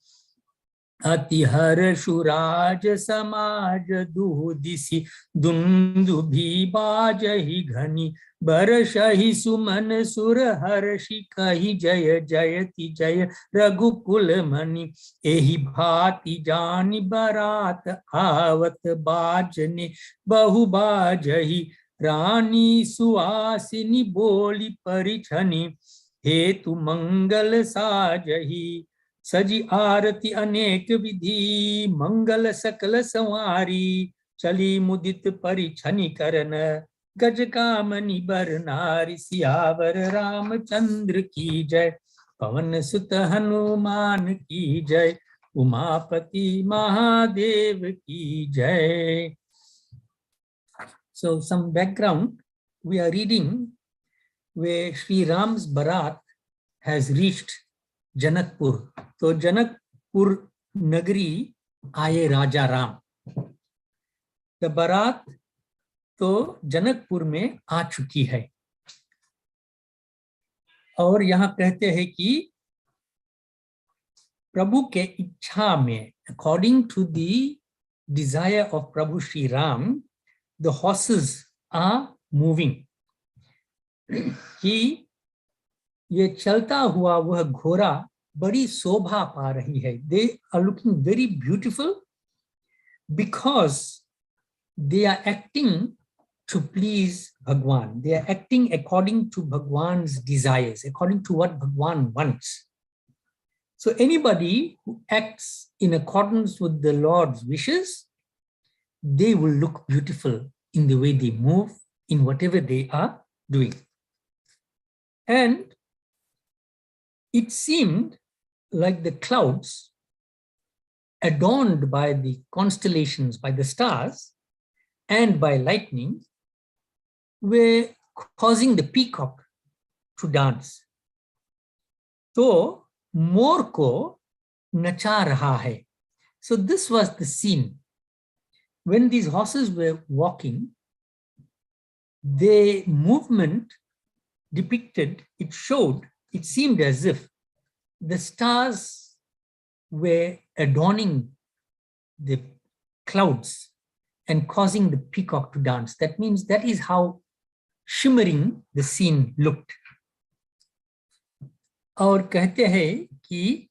अति हर्षुराज समाज दूदिसी, दुंदुभि बाजहि घनी, बरसहि सुमन सुर हर्षि कहि जय जयति जय रघुकुल मणि। एहि भांति जानि बरात आवत, बाजने बहु बाजहि, रानी सुहासिनी बोली परिछनि, हेतु मंगल साजहि। सजी आरती अनेक विधि, मंगल सकल संवारी, चली मुदित परिछनि करन, गज कामनि बर नारी। सियावर रामचंद्र की जय, पवन सुत हनुमान की जय, उमापति महादेव की जय। So some background, we are reading where Sri Ram's Barat has reached Janakpur. तो जनकपुर नगरी आए राजा राम। द बारात तो जनकपुर में आ चुकी है। और यहाँ कहते हैं कि प्रभु के इच्छा में, according to the desire of प्रभु Shri Ram, the horses are moving. कि ये चलता हुआ वह घोड़ा बड़ी शोभा पा रही है। They are looking very beautiful because they are acting to please Bhagwan. They are acting according to Bhagwan's desires, according to what Bhagwan wants. So anybody who acts in accordance with the lord's wishes, they will look beautiful in the way they move, in whatever they are doing. And it seemed like the clouds, adorned by the constellations, by the stars, and by lightning, were causing the peacock to dance. तो मोर को नचा रहा है. So this was the scene. When these horses were walking, the movement depicted, it showed, it seemed as if the stars were adorning the clouds and causing the peacock to dance. That means that is how shimmering the scene looked. और कहते हैं कि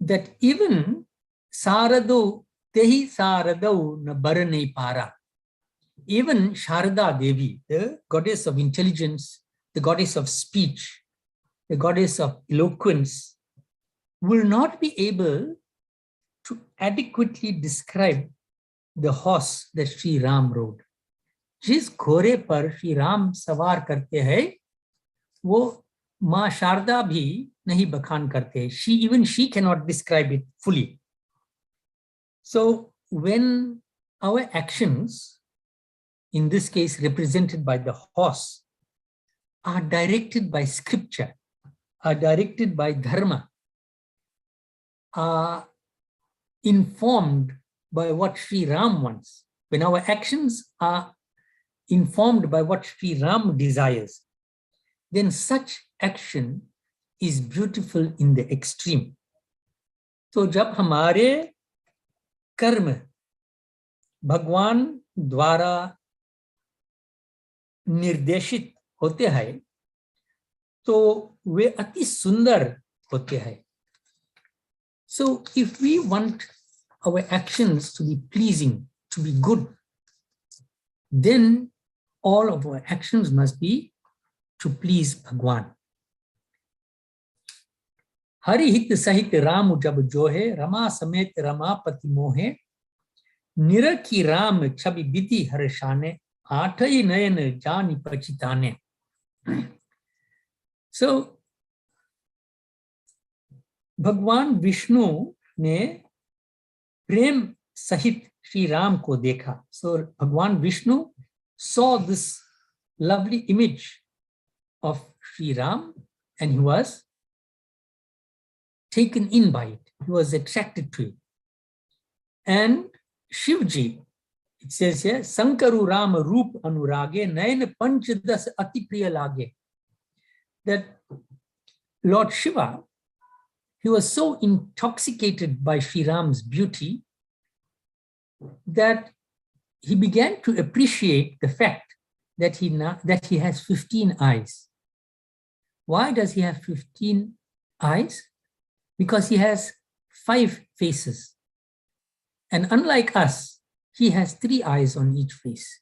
that even Sarado Tehi Sarado na bar nahi para. Even Sharada Devi, the goddess of intelligence, the goddess of speech, the goddess of eloquence, will not be able to adequately describe the horse that Sri Ram rode. जिस घोड़े पर श्री राम सवार करते हैं, वो माँ शारदा भी नहीं बखान करते. Even she cannot describe it fully. So when our actions, in this case represented by the horse, are directed by scripture, are directed by dharma, are informed by what Sri Ram wants, when our actions are informed by what Sri Ram desires, then such action is beautiful in the extreme. तो जब हमारे कर्म भगवान द्वारा निर्देशित होते हैं, तो वे अति सुंदर होते हैं. So if we want our actions to be pleasing, to be good, then all of our actions must be to please Bhagwan. Hari हित सहित राम जब जो है, रमा समेत रमापति मोहे, निरखी राम छवि विधि हर्षाने, आठई नयन जानि पचिताने. So भगवान विष्णु ने प्रेम सहित श्री राम को देखा. So भगवान Vishnu saw this lovely image of Sri Ram and he was taken in by it. He was attracted to it. And Shivji, it says here, Sankaru Rama Roop Anurage, Nayan Panchadas Ati Priya Lage. That Lord Shiva, he was so intoxicated by Sri Ram's beauty that he began to appreciate the fact that he has 15 eyes. Why does he have 15 eyes? Because he has 5 faces. And unlike us, he has 3 eyes on each face.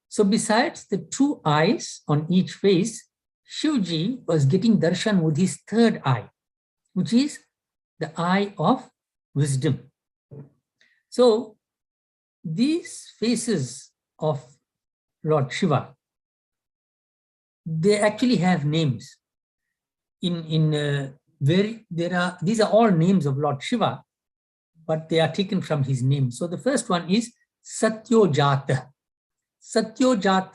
So besides the 2 eyes on each face, Shivji was getting darshan with his 3rd eye, which is the eye of wisdom. So these faces of Lord Shiva, they actually have names. These are all names of Lord Shiva, but they are taken from his name. So the first one is Satyojat. Satyojat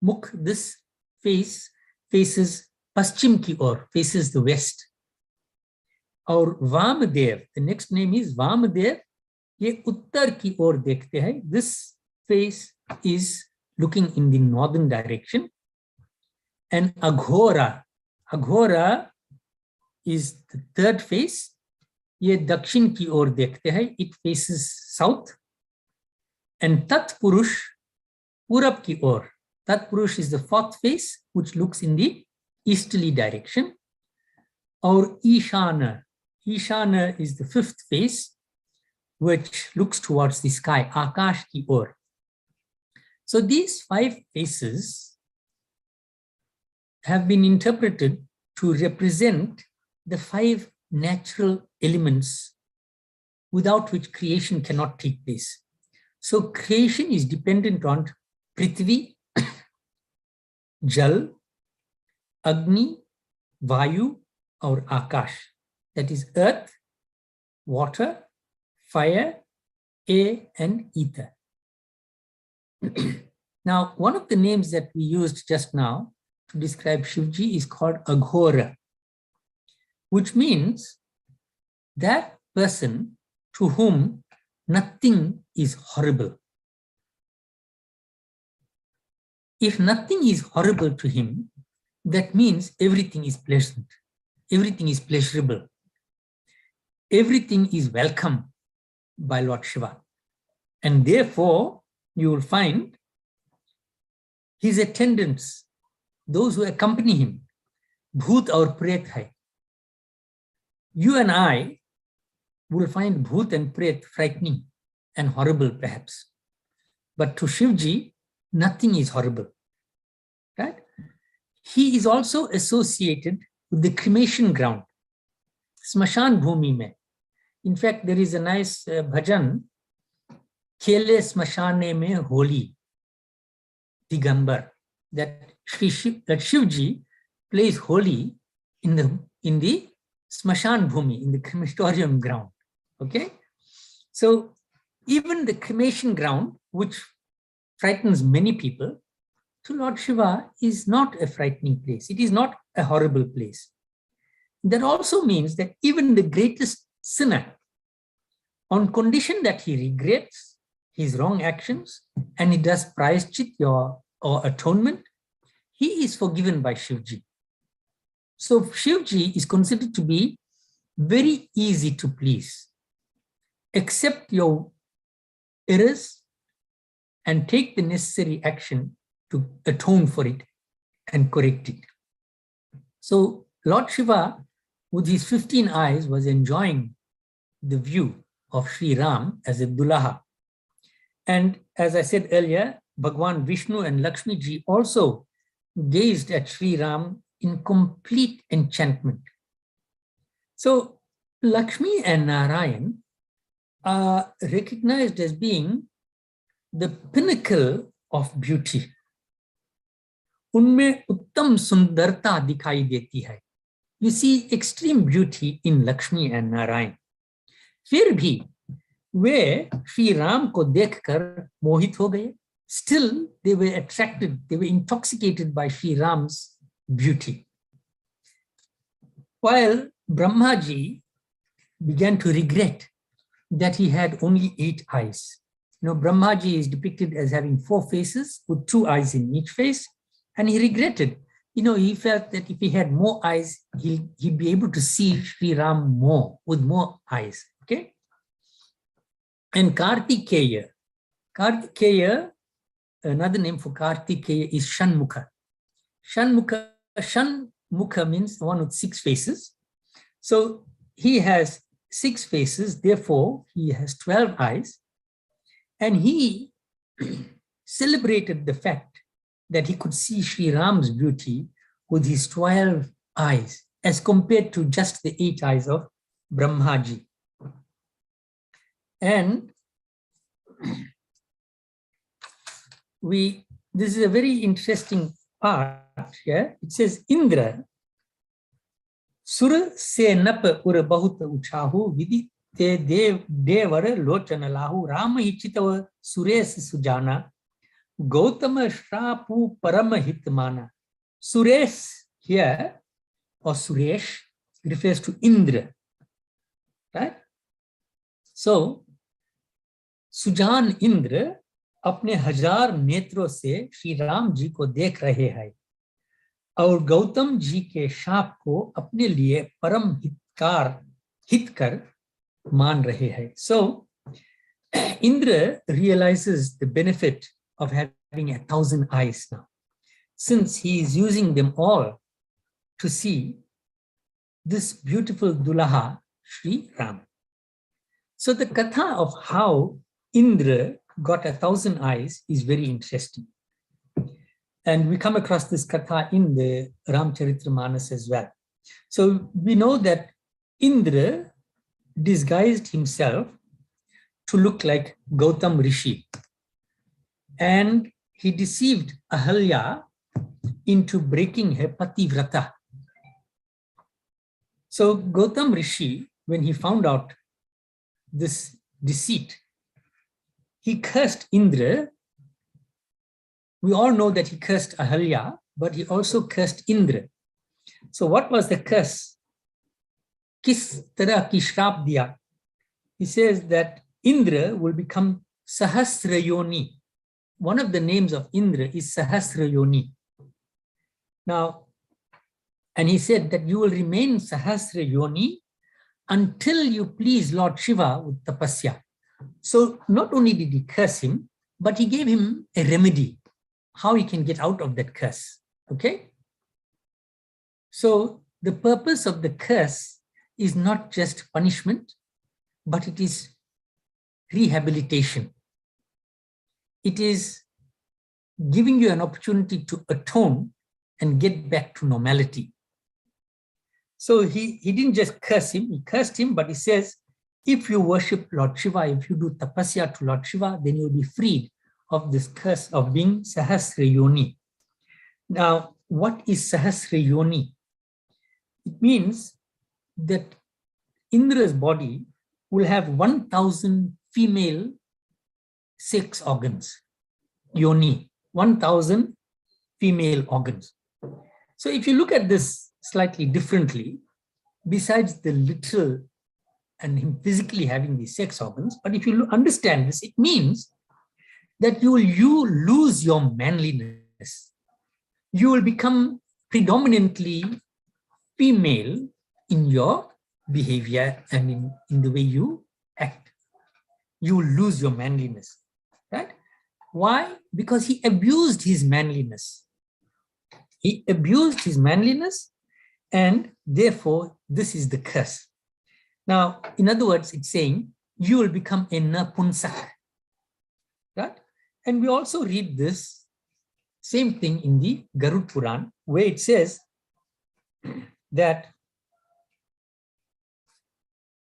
Mukh, this face faces Paschim ki or, faces the west. Or Vamadev, the next name is Vamadev. Ye Uttar ki or dekhte hai. This face is looking in the northern direction. And Aghora. Aghora is the 3rd face. Ye Dakshin ki or dekhte hai. It faces south. And Tat Purush, Purab ki or. Tat Purush is the 4th face, which looks in the easterly direction. Or Ishana. Ishana is the 5th face, which looks towards the sky, Akash ki or. So these 5 faces have been interpreted to represent the 5 natural elements without which creation cannot take place. So creation is dependent on Prithvi, Jal, Agni, Vayu, or Akash. That is earth, water, fire, air, and ether. Now, one of the names that we used just now to describe Shivji is called Aghora, which means that person to whom nothing is horrible. If nothing is horrible to him, that means everything is pleasant, everything is pleasurable, everything is welcome by Lord Shiva. And therefore, you will find his attendants, those who accompany him, Bhoot or Pret hai. You and I will find Bhoot and Pret frightening and horrible perhaps. But to Shivji, nothing is horrible. Right? He is also associated with the cremation ground, Smashan Bhumi mein. In fact, there is a nice bhajan, Khele Smashane mein Holi, Digambar, that Shivji plays Holi in the Smashan Bhumi, in the crematorium ground. Okay? So even the cremation ground, which frightens many people, to Lord Shiva is not a frightening place. It is not a horrible place. That also means that even the greatest sinner, on condition that he regrets his wrong actions and he does prayaschit or atonement, he is forgiven by Shivji. So Shivji is considered to be very easy to please. Accept your errors and take the necessary action to atone for it and correct it. So Lord Shiva, with his 15 eyes, was enjoying the view of Sri Ram as a Dulaha. And as I said earlier, Bhagwan Vishnu and Lakshmi ji also gazed at Sri Ram in complete enchantment. So Lakshmi and Narayan are recognized as being the pinnacle of beauty. Unme uttam sundarta dikhai deti hai. You see extreme beauty in Lakshmi and Narayan. Fir bhi, वे श्री राम को देखकर मोहित हो गए. Still, they were attracted, they were intoxicated by Sri Ram's beauty. While Brahma ji began to regret that he had only 8 eyes. Brahmaji is depicted as having 4 faces with 2 eyes in each face, and he regretted. He felt that if he had more eyes, he'd be able to see Sri Ram more, with more eyes, okay? And Kartikeya, another name for Kartikeya is Shanmukha. Shanmukha means the one with 6 faces. So he has 6 faces, therefore he has 12 eyes. And he celebrated the fact that he could see Sri Ram's beauty with his 12 eyes as compared to just the 8 eyes of Brahmaji. And this is a very interesting part here. It says, Indra, Sura se nap ura bahut uchahu vidhi te devara lochana lahu Rama hichitava Suresh sujana Gautama shrapu parama hitmana. Suresh here, or Suresh, refers to Indra, right? So, Sujan Indra अपने 1000 नेत्रों से श्री राम जी को देख रहे हैं और गौतम जी के शाप को अपने लिए परम हितकर मान रहे हैं. So Indra realizes the benefit of having 1000 eyes now, since he is using them all to see this beautiful Dulaha Sri Ram. So the katha of how Indra got 1000 eyes is very interesting. And we come across this katha in the Ramcharitamanas as well. So we know that Indra disguised himself to look like Gautam Rishi. And he deceived Ahalya into breaking her pativrata. So Gautam Rishi, when he found out this deceit, he cursed Indra. We all know that he cursed Ahalya, but he also cursed Indra. So what was the curse? Kis tarah ki shrap diya? He says that Indra will become Sahasrayoni. One of the names of Indra is Sahasrayoni. Now, and he said that you will remain Sahasrayoni until you please Lord Shiva with tapasya. So not only did he curse him, but he gave him a remedy, how he can get out of that curse, okay? So the purpose of the curse is not just punishment, but it is rehabilitation. It is giving you an opportunity to atone and get back to normality. So he didn't just curse him, he cursed him, but he says, if you worship Lord Shiva, if you do tapasya to Lord Shiva, then you'll be freed of this curse of being Sahasrayoni. Now, what is Sahasrayoni? It means that Indra's body will have 1000 female sex organs, yoni, 1000 female organs. So if you look at this slightly differently, besides the literal and him physically having these sex organs, but if you understand this, it means that you lose your manliness. You will become predominantly female in your behavior and in the way you act. You will lose your manliness, right? Why? Because he abused his manliness. He abused his manliness, and therefore this is the curse. Now, in other words, it's saying you will become a napunsak, right? And we also read this same thing in the Garud Puran, where it says that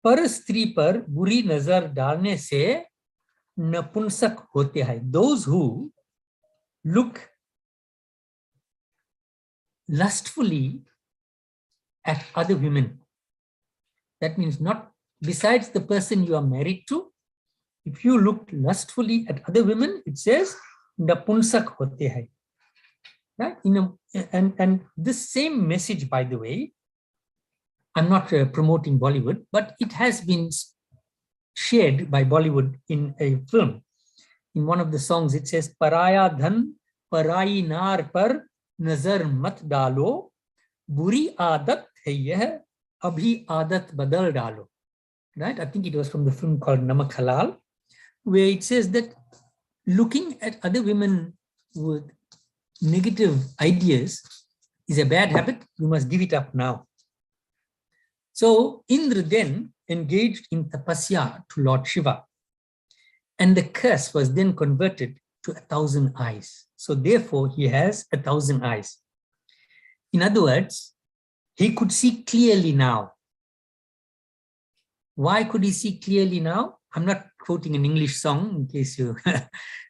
पर स्त्री पर बुरी नजर डालने से नपुंसक होते हैं. Those who look lustfully at other women. That means not besides the person you are married to. If you look lustfully at other women, it says napunsak hote hai. Right? And this same message, by the way, I'm not promoting Bollywood, but it has been shared by Bollywood in a film. In one of the songs, it says, Paraya dhan parayi nar par nazar mat dalo, buri aadat hai yeh, abhi aadat badal dalo. Right? I think it was from the film called Namak Halal, where it says that looking at other women with negative ideas is a bad habit. You must give it up now. So Indra then engaged in tapasya to Lord Shiva, and the curse was then converted to 1,000 eyes. So therefore, he has 1,000 eyes. In other words, he could see clearly now. Why could he see clearly now? I'm not quoting an English song in case you,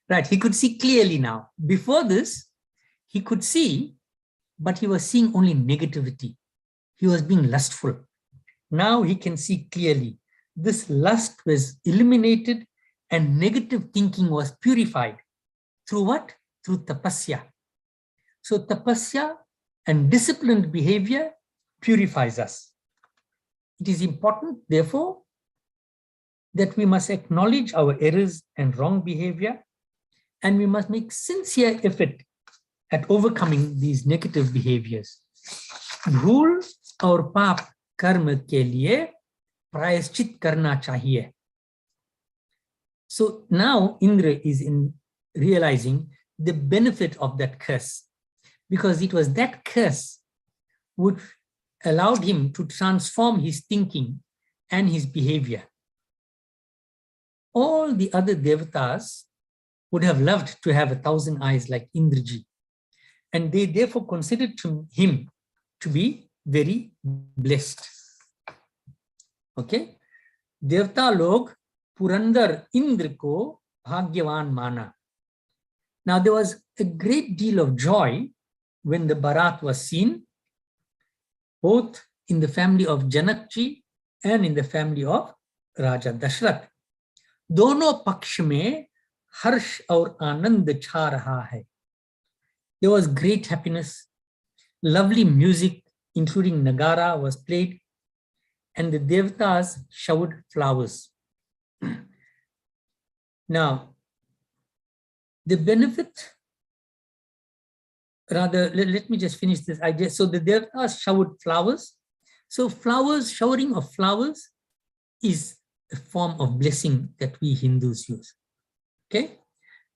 right? He could see clearly now. Before this, he could see, but he was seeing only negativity. He was being lustful. Now he can see clearly. This lust was eliminated and negative thinking was purified. Through what? Through tapasya. So tapasya and disciplined behavior purifies us. It is important, therefore, that we must acknowledge our errors and wrong behavior, and we must make sincere effort at overcoming these negative behaviors. Bhool aur paap karma ke liye प्रायश्चित करना चाहिए. So now Indra is in realizing the benefit of that curse, because it was that curse which allowed him to transform his thinking and his behavior. All the other devatas would have loved to have 1,000 eyes like Indraji, and they therefore considered him to be very blessed. Okay, Devta log Purandar Indra ko bhagyavan mana. Now there was a great deal of joy when the Bharat was seen, both in the family of Janakji and in the family of Raja Dashrath. Dono paksh mein harsh aur anand chha raha hai. There was great happiness, lovely music, including Nagara, was played, and the Devatas showered flowers. Now, the benefit, rather, let me just finish this idea. So the Devatas showered flowers. So flowers, showering of flowers is a form of blessing that we Hindus use. Okay?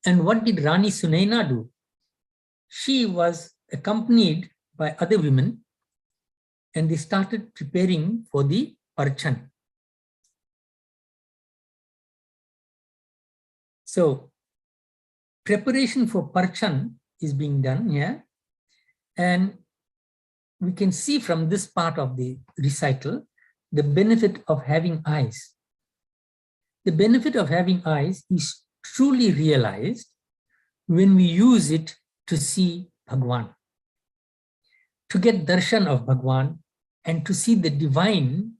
And what did Rani Sunaina do? She was accompanied by other women, and they started preparing for the Parchan. So preparation for Parchan is being done here, and we can see from this part of the recital the benefit of having eyes. The benefit of having eyes is truly realized when we use it to see Bhagwan, to get darshan of Bhagwan, and to see the divine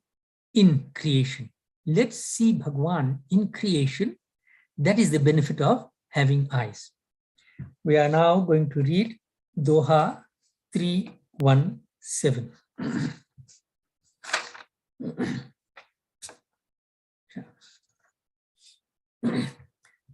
in creation. Let's see Bhagwan in creation. That is the benefit of having eyes. We are now going to read Doha 3:1-7.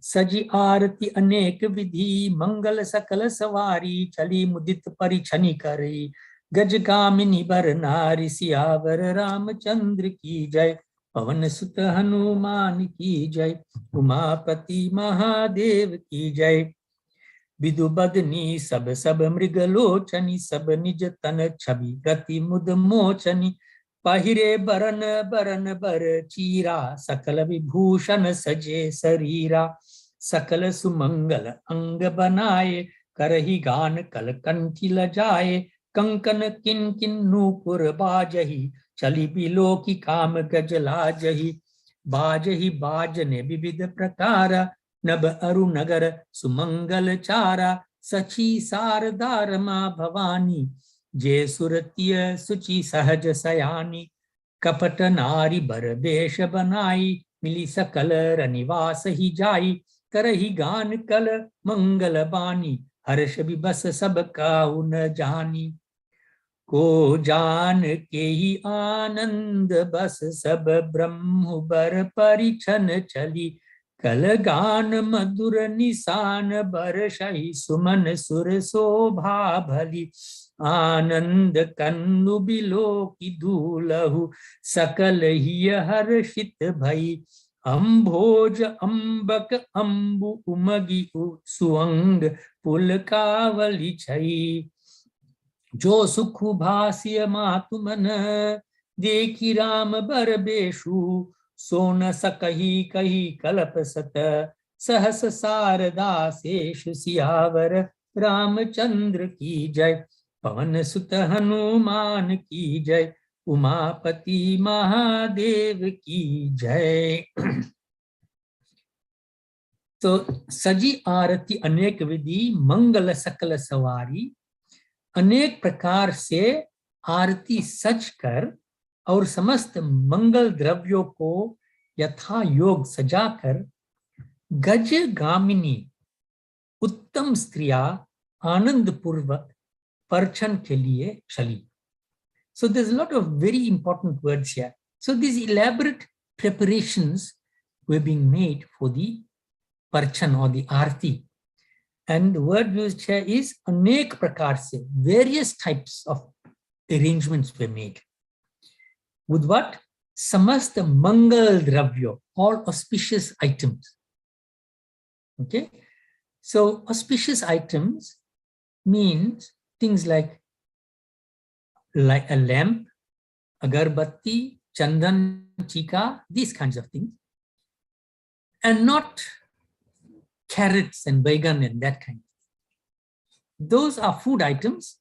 सजी आरती अनेक विधि मंगल सकल सवारी चली मुदित परिछनि करी गजगामिनी बर नारी सियावर रामचंद्र की जय पवन सुत हनुमान की जय उमापति महादेव की जय विदु बदनी सब सब मृग लोचनी सब निज तन छवि प्रति मुद मोचनी पहिरे बरन बरन बर चीरा सकल विभूषण सजे शरीरा सकल सुमंगल अंग बनाए करही गान कल कंठी लजाए कंकन किन किन नूपुर बाजही चली बिलो की काम गजला जही बाजही बाजने विविध प्रकार नभ अरु नगर सुमंगल चारा सची सारदार माँ भवानी जय सुरतीय सुचि सहज सयानी कपट नारी बर वेश बनाई मिली सकल रनिवास ही जाई करही गान कल मंगल बानी हर्ष विबस सब काहु न जानी को जान के ही आनंद बस सब ब्रह्म बर परिछन चली कलगान मधुर निशान बरसहि सुमन सुर शोभा भली आनंद कन्नु बिलो की धूलहु सकल ही हर्षित भई अम्भोज अम्बक अम्बु उमगी सुअंग पुलकावली छई जो सुख भाष्य मातु मन देखी राम बर बेशु सोन सकही कही कल्प सत सहस शारदा शेष सियावर रामचंद्र की जय पवन सुत हनुमान की जय उमापति महादेव की जय। तो सजी आरती अनेक विधि मंगल सकल सवारी, अनेक प्रकार से आरती सज कर और समस्त मंगल द्रव्यों को यथा योग सजाकर गज गामिनी उत्तम स्त्रिया आनंद पूर्वक परछन के लिए चली। So there's a lot of very important words here. So these elaborate preparations were being made for the parchan or the arti. And the word used here is anek prakar se, various types of arrangements were made. With what? Samasta mangal dravyo, all auspicious items. Okay? So auspicious items means things like a lamp, agarbatti, chandan, chika, these kinds of things. And not carrots and baigan and that kind. Those are food items.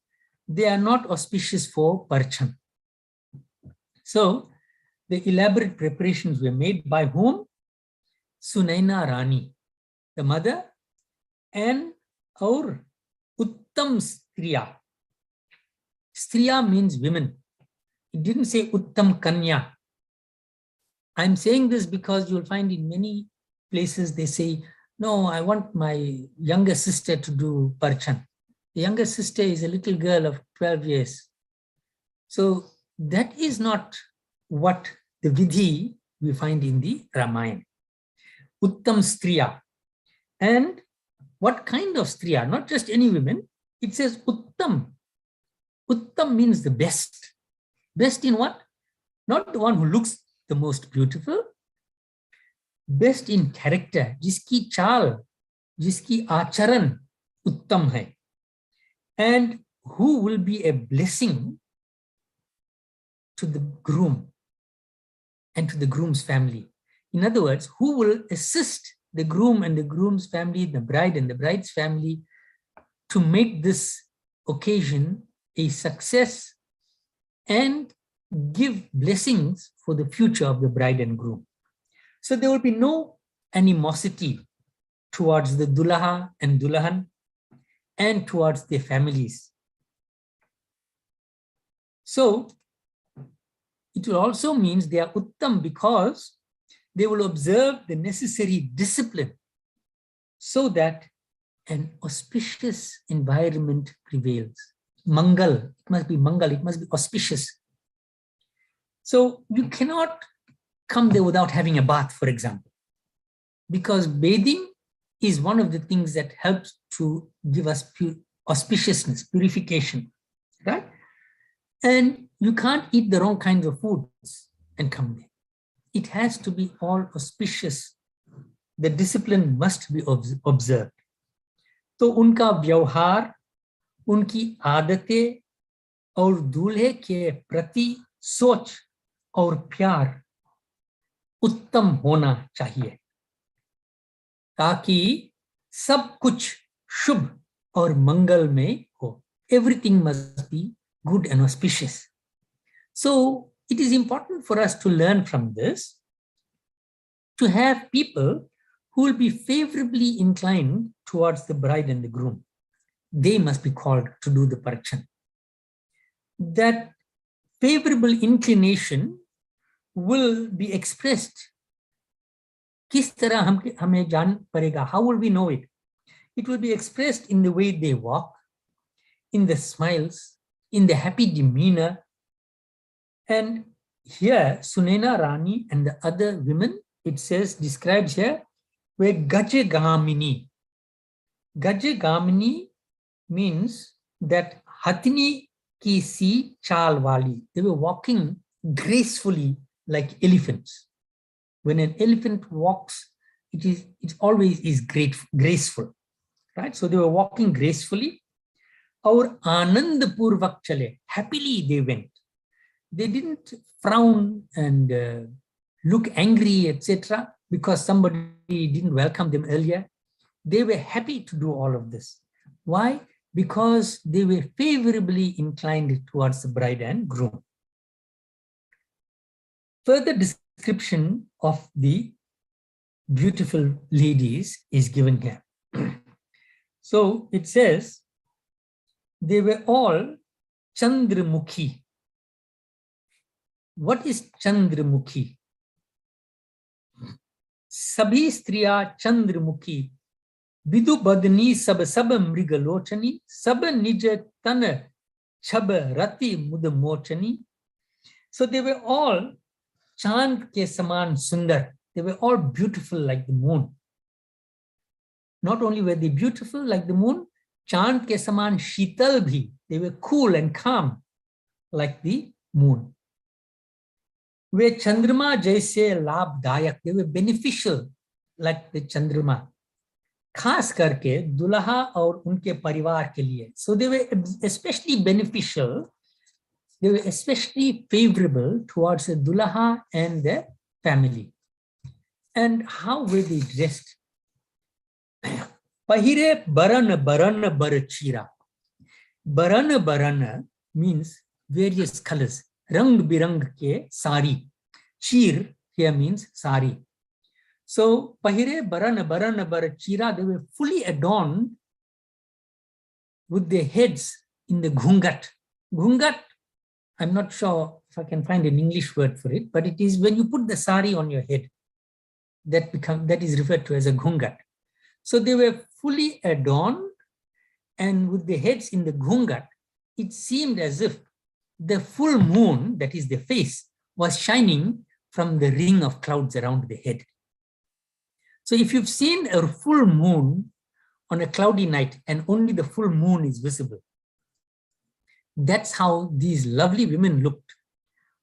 They are not auspicious for parchan. So the elaborate preparations were made by whom? Sunaina Rani, the mother, and our Uttam Striya. Striya means women. It didn't say Uttam Kanya. I'm saying this because you'll find in many places they say, no, I want my younger sister to do parchan. The younger sister is a little girl of 12 years. So that is not what the vidhi we find in the Ramayan. Uttam Striya. And what kind of Striya? Not just any women. It says Uttam. Uttam means the best. Best in what? Not the one who looks the most beautiful. Best in character. Jiski chal, jiski acharan uttam hai. And who will be a blessing to the groom and to the groom's family. In other words, who will assist the groom and the groom's family, the bride and the bride's family, to make this occasion a success and give blessings for the future of the bride and groom. So there will be no animosity towards the dulaha and dulahan and towards their families. So it will also means they are uttam because they will observe the necessary discipline so that an auspicious environment prevails. Mangal, it must be mangal, it must be auspicious. So you cannot come there without having a bath, for example, because bathing is one of the things that helps to give us auspiciousness, purification, right? And you can't eat the wrong kinds of foods and come there. It has to be all auspicious. The discipline must be observed. तो उनका व्यवहार, उनकी आदतें और दूल्हे के प्रति सोच और प्यार उत्तम होना चाहिए ताकि सब कुछ शुभ और मंगलमय हो. Everything must be good and auspicious. So it is important for us to learn from this, to have people who will be favorably inclined towards the bride and the groom. They must be called to do the parchan. That favorable inclination will be expressed. Kis tarah hame jaan parega? How will we know it? It will be expressed in the way they walk, in the smiles, in the happy demeanor. And here, Sunaina Rani and the other women, it says, describes here, were Gajagamini. Gajagamini means that Hatini ki si chal wali. They were walking gracefully like elephants. When an elephant walks, it always is graceful, right? So they were walking gracefully. Aur Anand Purvak chale. Happily they went. They didn't frown and look angry, etc., because somebody didn't welcome them earlier. They were happy to do all of this. Why? Because they were favorably inclined towards the bride and groom. Further description of the beautiful ladies is given here. So it says, they were all Chandramukhi. What is Chandramukhi? Sabhi striya Chandramukhi, Bidu badni sab mrigalochani, sab nija tan chab rati mudamochani. So they were all Chand ke saman sundar. They were all beautiful like the moon. Not only were they beautiful like the moon, Chand ke saman shital bhi. They were cool and calm like the moon. Where Chandrama jaise labh dayak. They were beneficial like the Chandrama. खास करके दुल्हा और उनके परिवार के लिए. So they were especially beneficial, they were especially favorable towards the dullaha and their family. And how were they dressed? Pahire barana barana barachira. Barana barana means various colors. Rang birang ke sari. Cheer here means sari. So, Pahire Barana Barana Barachira, they were fully adorned with their heads in the ghungat. Ghungat, I'm not sure if I can find an English word for it, but it is when you put the sari on your head, that is referred to as a ghungat. So they were fully adorned, and with their heads in the ghungat, it seemed as if the full moon, that is the face, was shining from the ring of clouds around the head. So if you've seen a full moon on a cloudy night and only the full moon is visible, that's how these lovely women looked,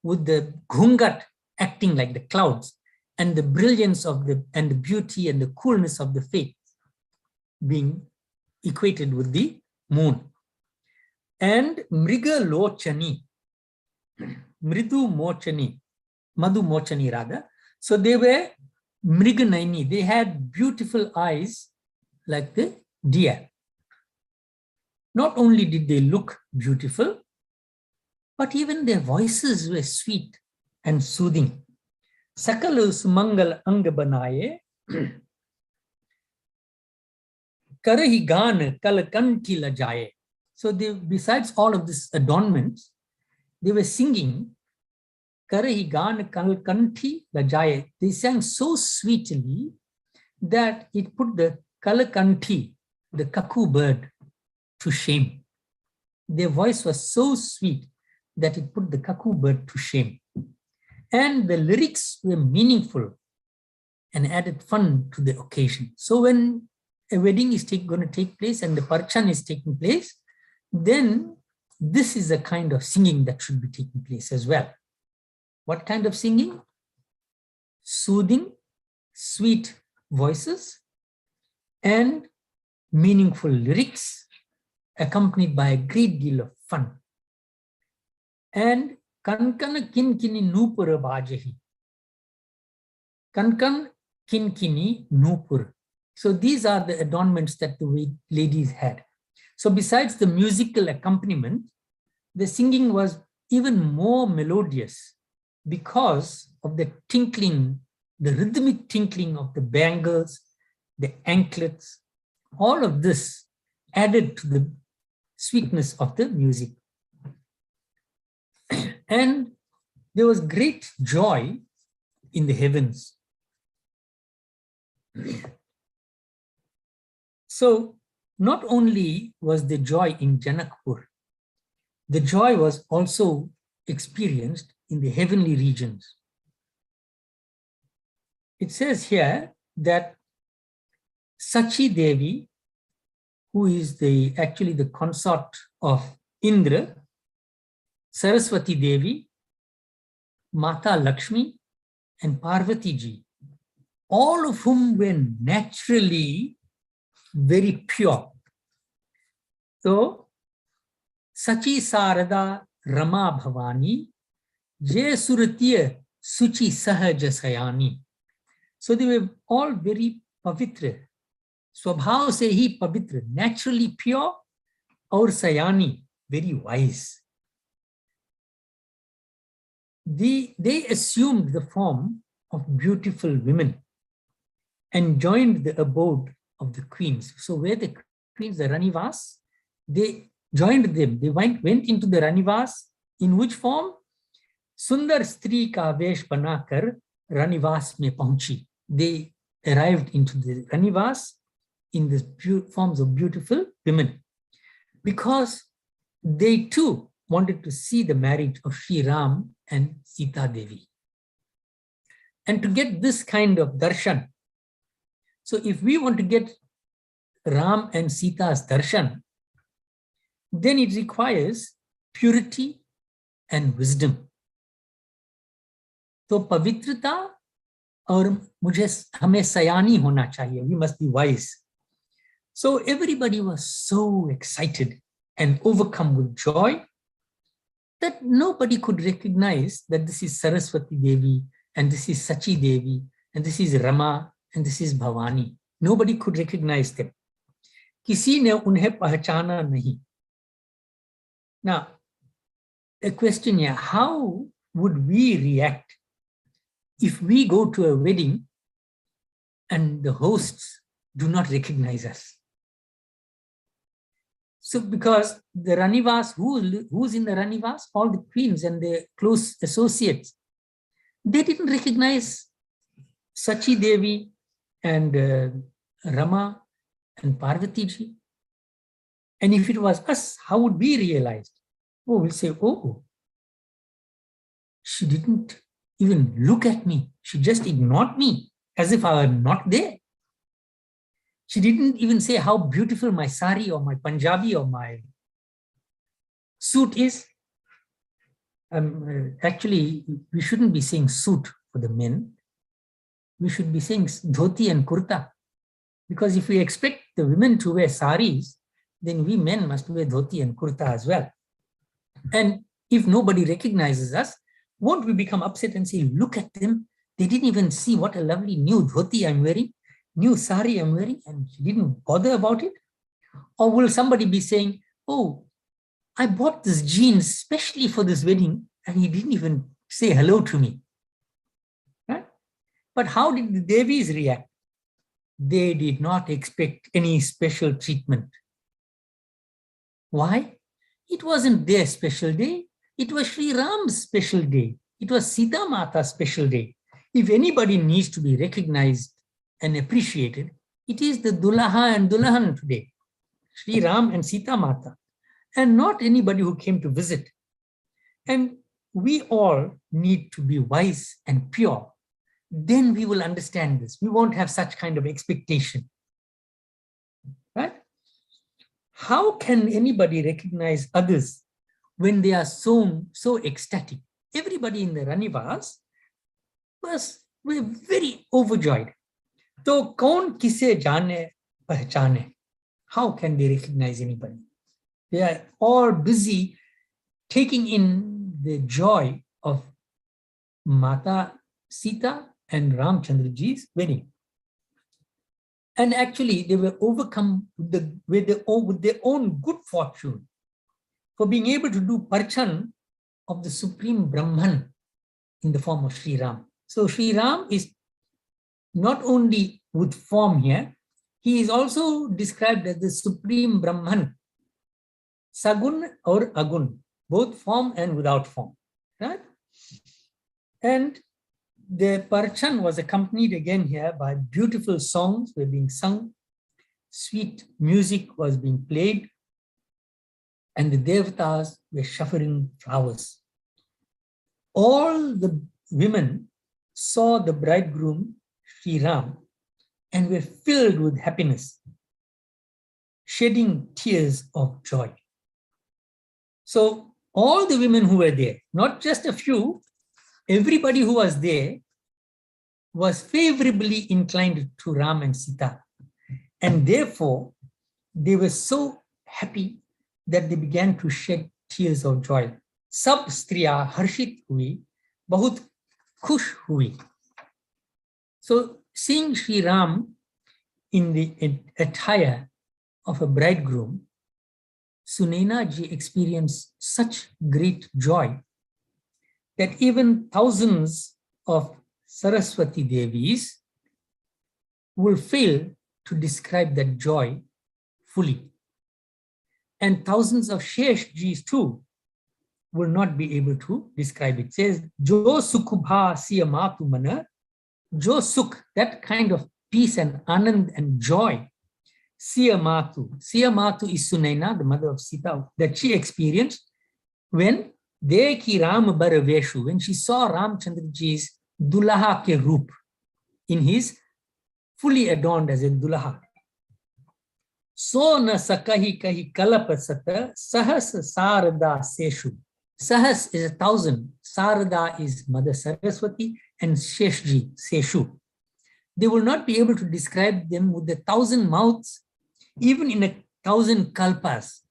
with the ghungat acting like the clouds and the brilliance of the beauty and the coolness of the face being equated with the moon. And Mriga Lochani, Mridu Mochani, Madhu Mochani rather. So they were Mriganaini, they had beautiful eyes like the deer. Not only did they look beautiful, but even their voices were sweet and soothing. Sakalu sumangal angabanaye, karahi gan kalakanti lajaye. So they, besides all of this adornments, they were singing Karahi gan kalakanti lajaye. They sang so sweetly that it put the kalakanti, the cuckoo bird, to shame. Their voice was so sweet that it put the cuckoo bird to shame. And the lyrics were meaningful and added fun to the occasion. So when a wedding is going to take place and the parchan is taking place, then this is a kind of singing that should be taking place as well. What kind of singing? Soothing, sweet voices, and meaningful lyrics, accompanied by a great deal of fun. And Kankana kinkini nupura bajahi. Kankan kinkini nupur. So these are the adornments that the ladies had. So besides the musical accompaniment, the singing was even more melodious because of the tinkling, the rhythmic tinkling of the bangles, the anklets. All of this added to the sweetness of the music. And there was great joy in the heavens. So not only was the joy in Janakpur, the joy was also experienced in the heavenly regions. It says here that Sachi Devi, who is actually the consort of Indra, Saraswati Devi, Mata Lakshmi, and Parvati Ji, all of whom were naturally very pure. So, Sachi Sarada Rama Bhavani, Jay Suratiya Suchi Sahaja Sayani. So they were all very pavitra. Swabhav se hi pavitra, naturally pure, or Sayani, very wise. They assumed the form of beautiful women and joined the abode of the queens. So where the queens, the Ranivas, they joined them. They went into the Ranivas. In which form? Sundar Stri ka vesh banakar Ranivas mein pahuchi. They arrived into the Ranivas in the forms of beautiful women, because they too wanted to see the marriage of Sri Ram and Sita Devi. And to get this kind of darshan, so if we want to get Ram and Sita's darshan, then it requires purity and wisdom. So pavitrata और हमें सयानी होना चाहिए. We must be wise. So everybody was so excited and overcome with joy that nobody could recognize that this is Saraswati Devi and this is Sachi Devi and this is Rama and this is Bhavani. Nobody could recognize them. किसी ने उन्हें पहचाना नहीं. Now, a question here, how would we react if we go to a wedding and the hosts do not recognize us? So because the Ranivas, who's in the Ranivas? All the queens and their close associates, they didn't recognize Sachi Devi and Rama and Parvati Ji. And if it was us, how would we realize? Oh, we'll say, oh, she didn't even look at me. She just ignored me as if I were not there. She didn't even say how beautiful my sari or my Punjabi or my suit is. Actually, we shouldn't be saying suit for the men. We should be saying dhoti and kurta. Because if we expect the women to wear saris, then we men must wear dhoti and kurta as well. And if nobody recognizes us, won't we become upset and say, look at them. They didn't even see what a lovely new dhoti I'm wearing, new sari I'm wearing, and she didn't bother about it? Or will somebody be saying, oh, I bought this jeans specially for this wedding and he didn't even say hello to me. Right? But how did the Devis react? They did not expect any special treatment. Why? It wasn't their special day. It was Sri Ram's special day. It was Sita Mata's special day. If anybody needs to be recognized and appreciated, it is the Dulaha and Dulahan today, Sri Ram and Sita Mata, and not anybody who came to visit. And we all need to be wise and pure. Then we will understand this. We won't have such kind of expectation. Right? How can anybody recognize others when they are so ecstatic? Everybody in the Ranivas were very overjoyed. So, kaun kise jaane pehchane? How can they recognize anybody? They are all busy taking in the joy of Mata Sita and Ramchandraji's wedding. And actually, they were overcome with their own good fortune for being able to do parchan of the Supreme Brahman in the form of Sri Ram. So Sri Ram is not only with form here, he is also described as the Supreme Brahman, Sagun or Agun, both form and without form. Right? And the parchan was accompanied again here by beautiful songs were being sung, sweet music was being played, and the devatas were showering flowers. All the women saw the bridegroom, Sri Ram, and were filled with happiness, shedding tears of joy. So all the women who were there, not just a few, everybody who was there was favorably inclined to Ram and Sita. And therefore, they were so happy that they began to shed tears of joy. Sab striya harshit hui, bahut khush hui. So seeing Sri Ram in the attire of a bridegroom, Sunaina ji experienced such great joy that even thousands of Saraswati Devis will fail to describe that joy fully. And thousands of Shesh Jis too will not be able to describe it. It says, Jo Sukhubha Siyamatu Mana, Jo Sukh, that kind of peace and anand and joy, Siyamatu. Siyamatu is Sunaina, the mother of Sita, that she experienced when Deki Ram Baraveshu, when she saw Ramchandra Ji's Dulaha ke Roop, in his fully adorned as a Dulaha. So na sakahi kahi kalapasata sahas sarada seshu. Sahas is 1,000, Sarada is Mother Saraswati, and Sheshji, Seshu. They will not be able to describe them with 1,000 mouths, even in 1,000 kalpas.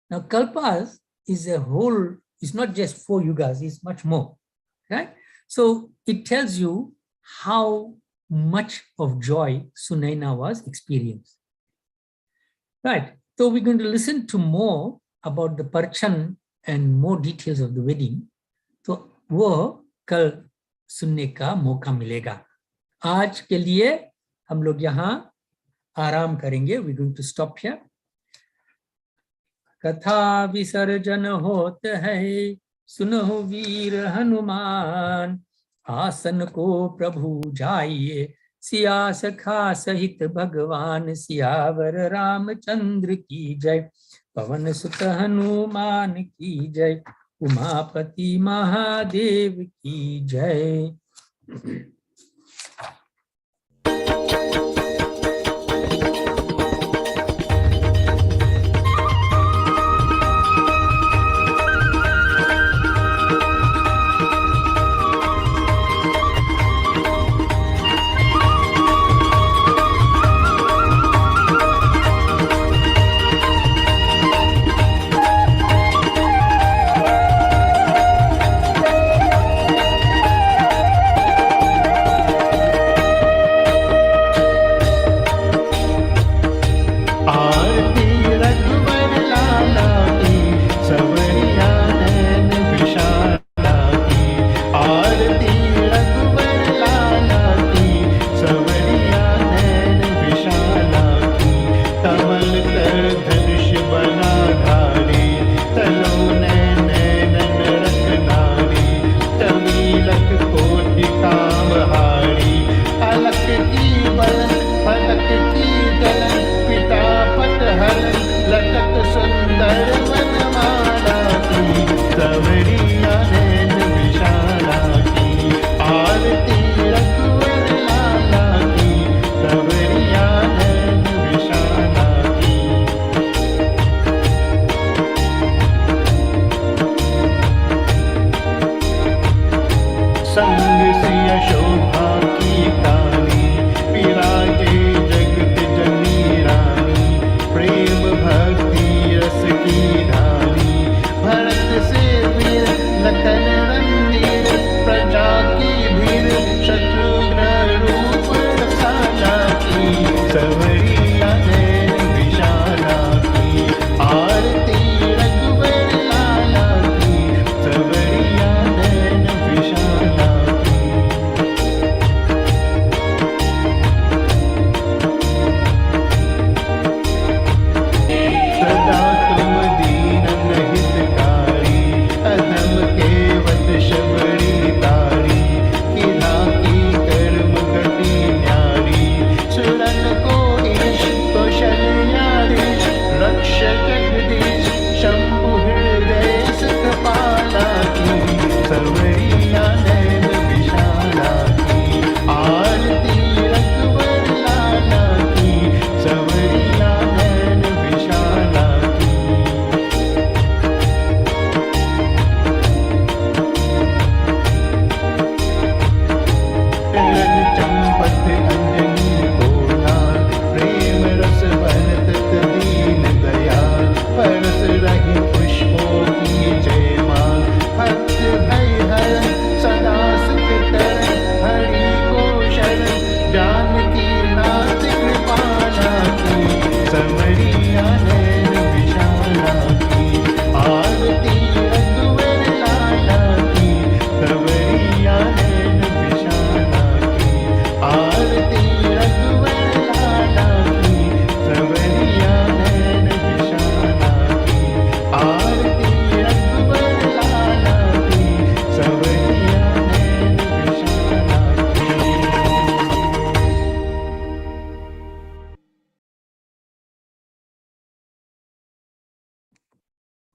Now, kalpas is a whole, it's not just 4 yugas, it's much more, right? So it tells you how much of joy Sunaina was experienced. Right, so we're going to listen to more about the Parchan and more details of the wedding. तो वो कल सुनने का मौका मिलेगा. आज के लिए हम लोग यहाँ आराम करेंगे. We're going to stop here. कथा विसर्जन होत है, सुनो वीर हनुमान, आसन को प्रभु जाइए, सिया सखा सहित भगवान, सियावर रामचंद्र की जय, पवन सुत हनुमान की जय, उमापति महादेव की जय.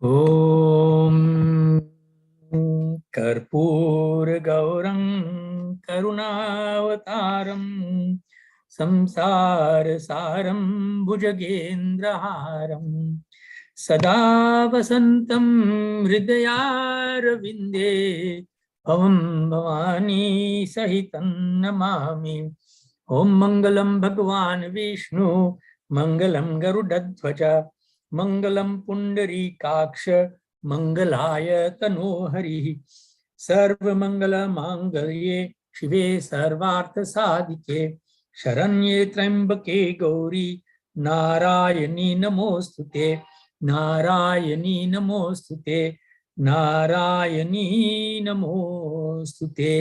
ॐ कर्पूरगौरं करुणावतारं संसारसारं भुजगेन्द्रहारं सदा वसन्तं हृदयारविन्दे भवं भवानी सहितं नमामि। ॐ मङ्गलं भगवान् विष्णु मङ्गलं गरुडध्वज मङ्गलं पुण्डरीकाक्ष मङ्गलाय तनोहरिः सर्वमङ्गलमाङ्गल्ये शिवे सर्वार्थसाधिके शरण्ये त्र्यम्बके Gauri Narayani नमोऽस्तुते Narayani नमोऽस्तुते Narayani नमोऽस्तुते।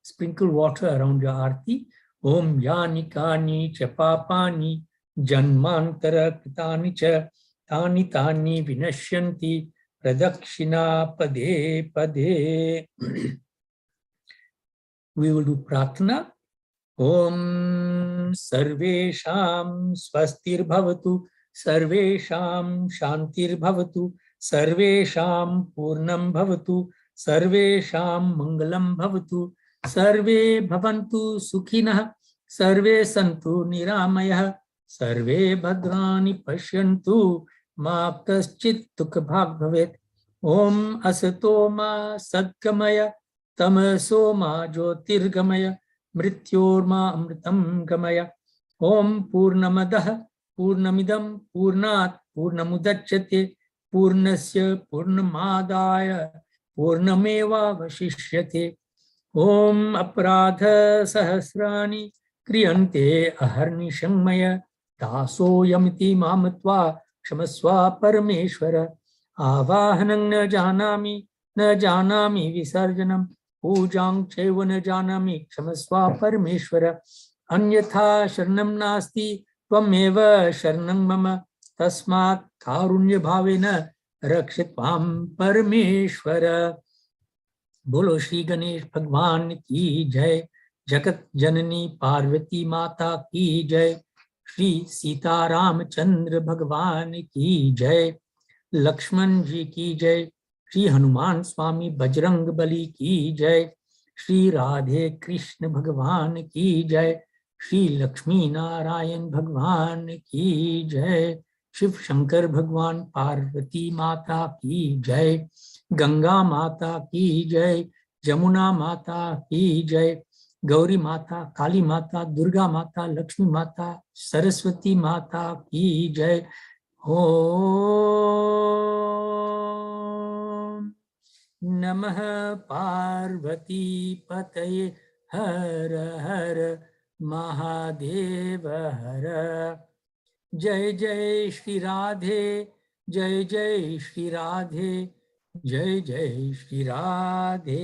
Sprinkle water around your arti. Om yani kani cha papani janmantara kritani cha tani tani vinashyanti pradakshina pade pade. We will do pratna. Om sarvesham swastir bhavatu sarvesham shantir bhavatu sarvesham purnam bhavatu sarvesham mangalam bhavatu सर्वे भवन्तु सुखिनः सर्वे सन्तु निरामयः सर्वे भद्राणि पश्यन्तु मा कश्चित् दुःखभाग् भवेत्। ॐ असतो मा सद्गमय तमसो मा ज्योतिर्गमय मृत्योर्मा अमृतं गमय। ॐ पूर्णमदः पूर्णमिदं पूर्णात् पूर्णमुदच्यते पूर्णस्य पूर्णमादाय पूर्णमेवावशिष्यते। ॐ अपराध सहस्राणि क्रियन्ते अहर्निशं मया दासोऽयमिति मामत्वा क्षमस्व परमेश्वर। आवाहनं न जानामि विसर्जनं पूजां चैव न जानामि क्षमस्व परमेश्वर। अन्यथा शरणं नास्ति त्वमेव शरणं मम तस्मात् कारुण्यभावेन रक्षित्वां परमेश्वर। बोलो श्री गणेश भगवान की जय। जगत जननी पार्वती माता की जय। श्री सीतारामचंद्र भगवान की जय। लक्ष्मण जी की जय। श्री हनुमान स्वामी बजरंग बली की जय। श्री राधे कृष्ण भगवान की जय। श्री लक्ष्मी नारायण भगवान की जय। शिव शंकर भगवान पार्वती माता की जय। गंगा माता की जय। जमुना माता की जय। गौरी माता काली माता दुर्गा माता लक्ष्मी माता सरस्वती माता की जय। ओम नमः पार्वती पतये हर हर महादेव हर। जय जय श्री राधे जय जय श्री राधे जय जय श्री राधे।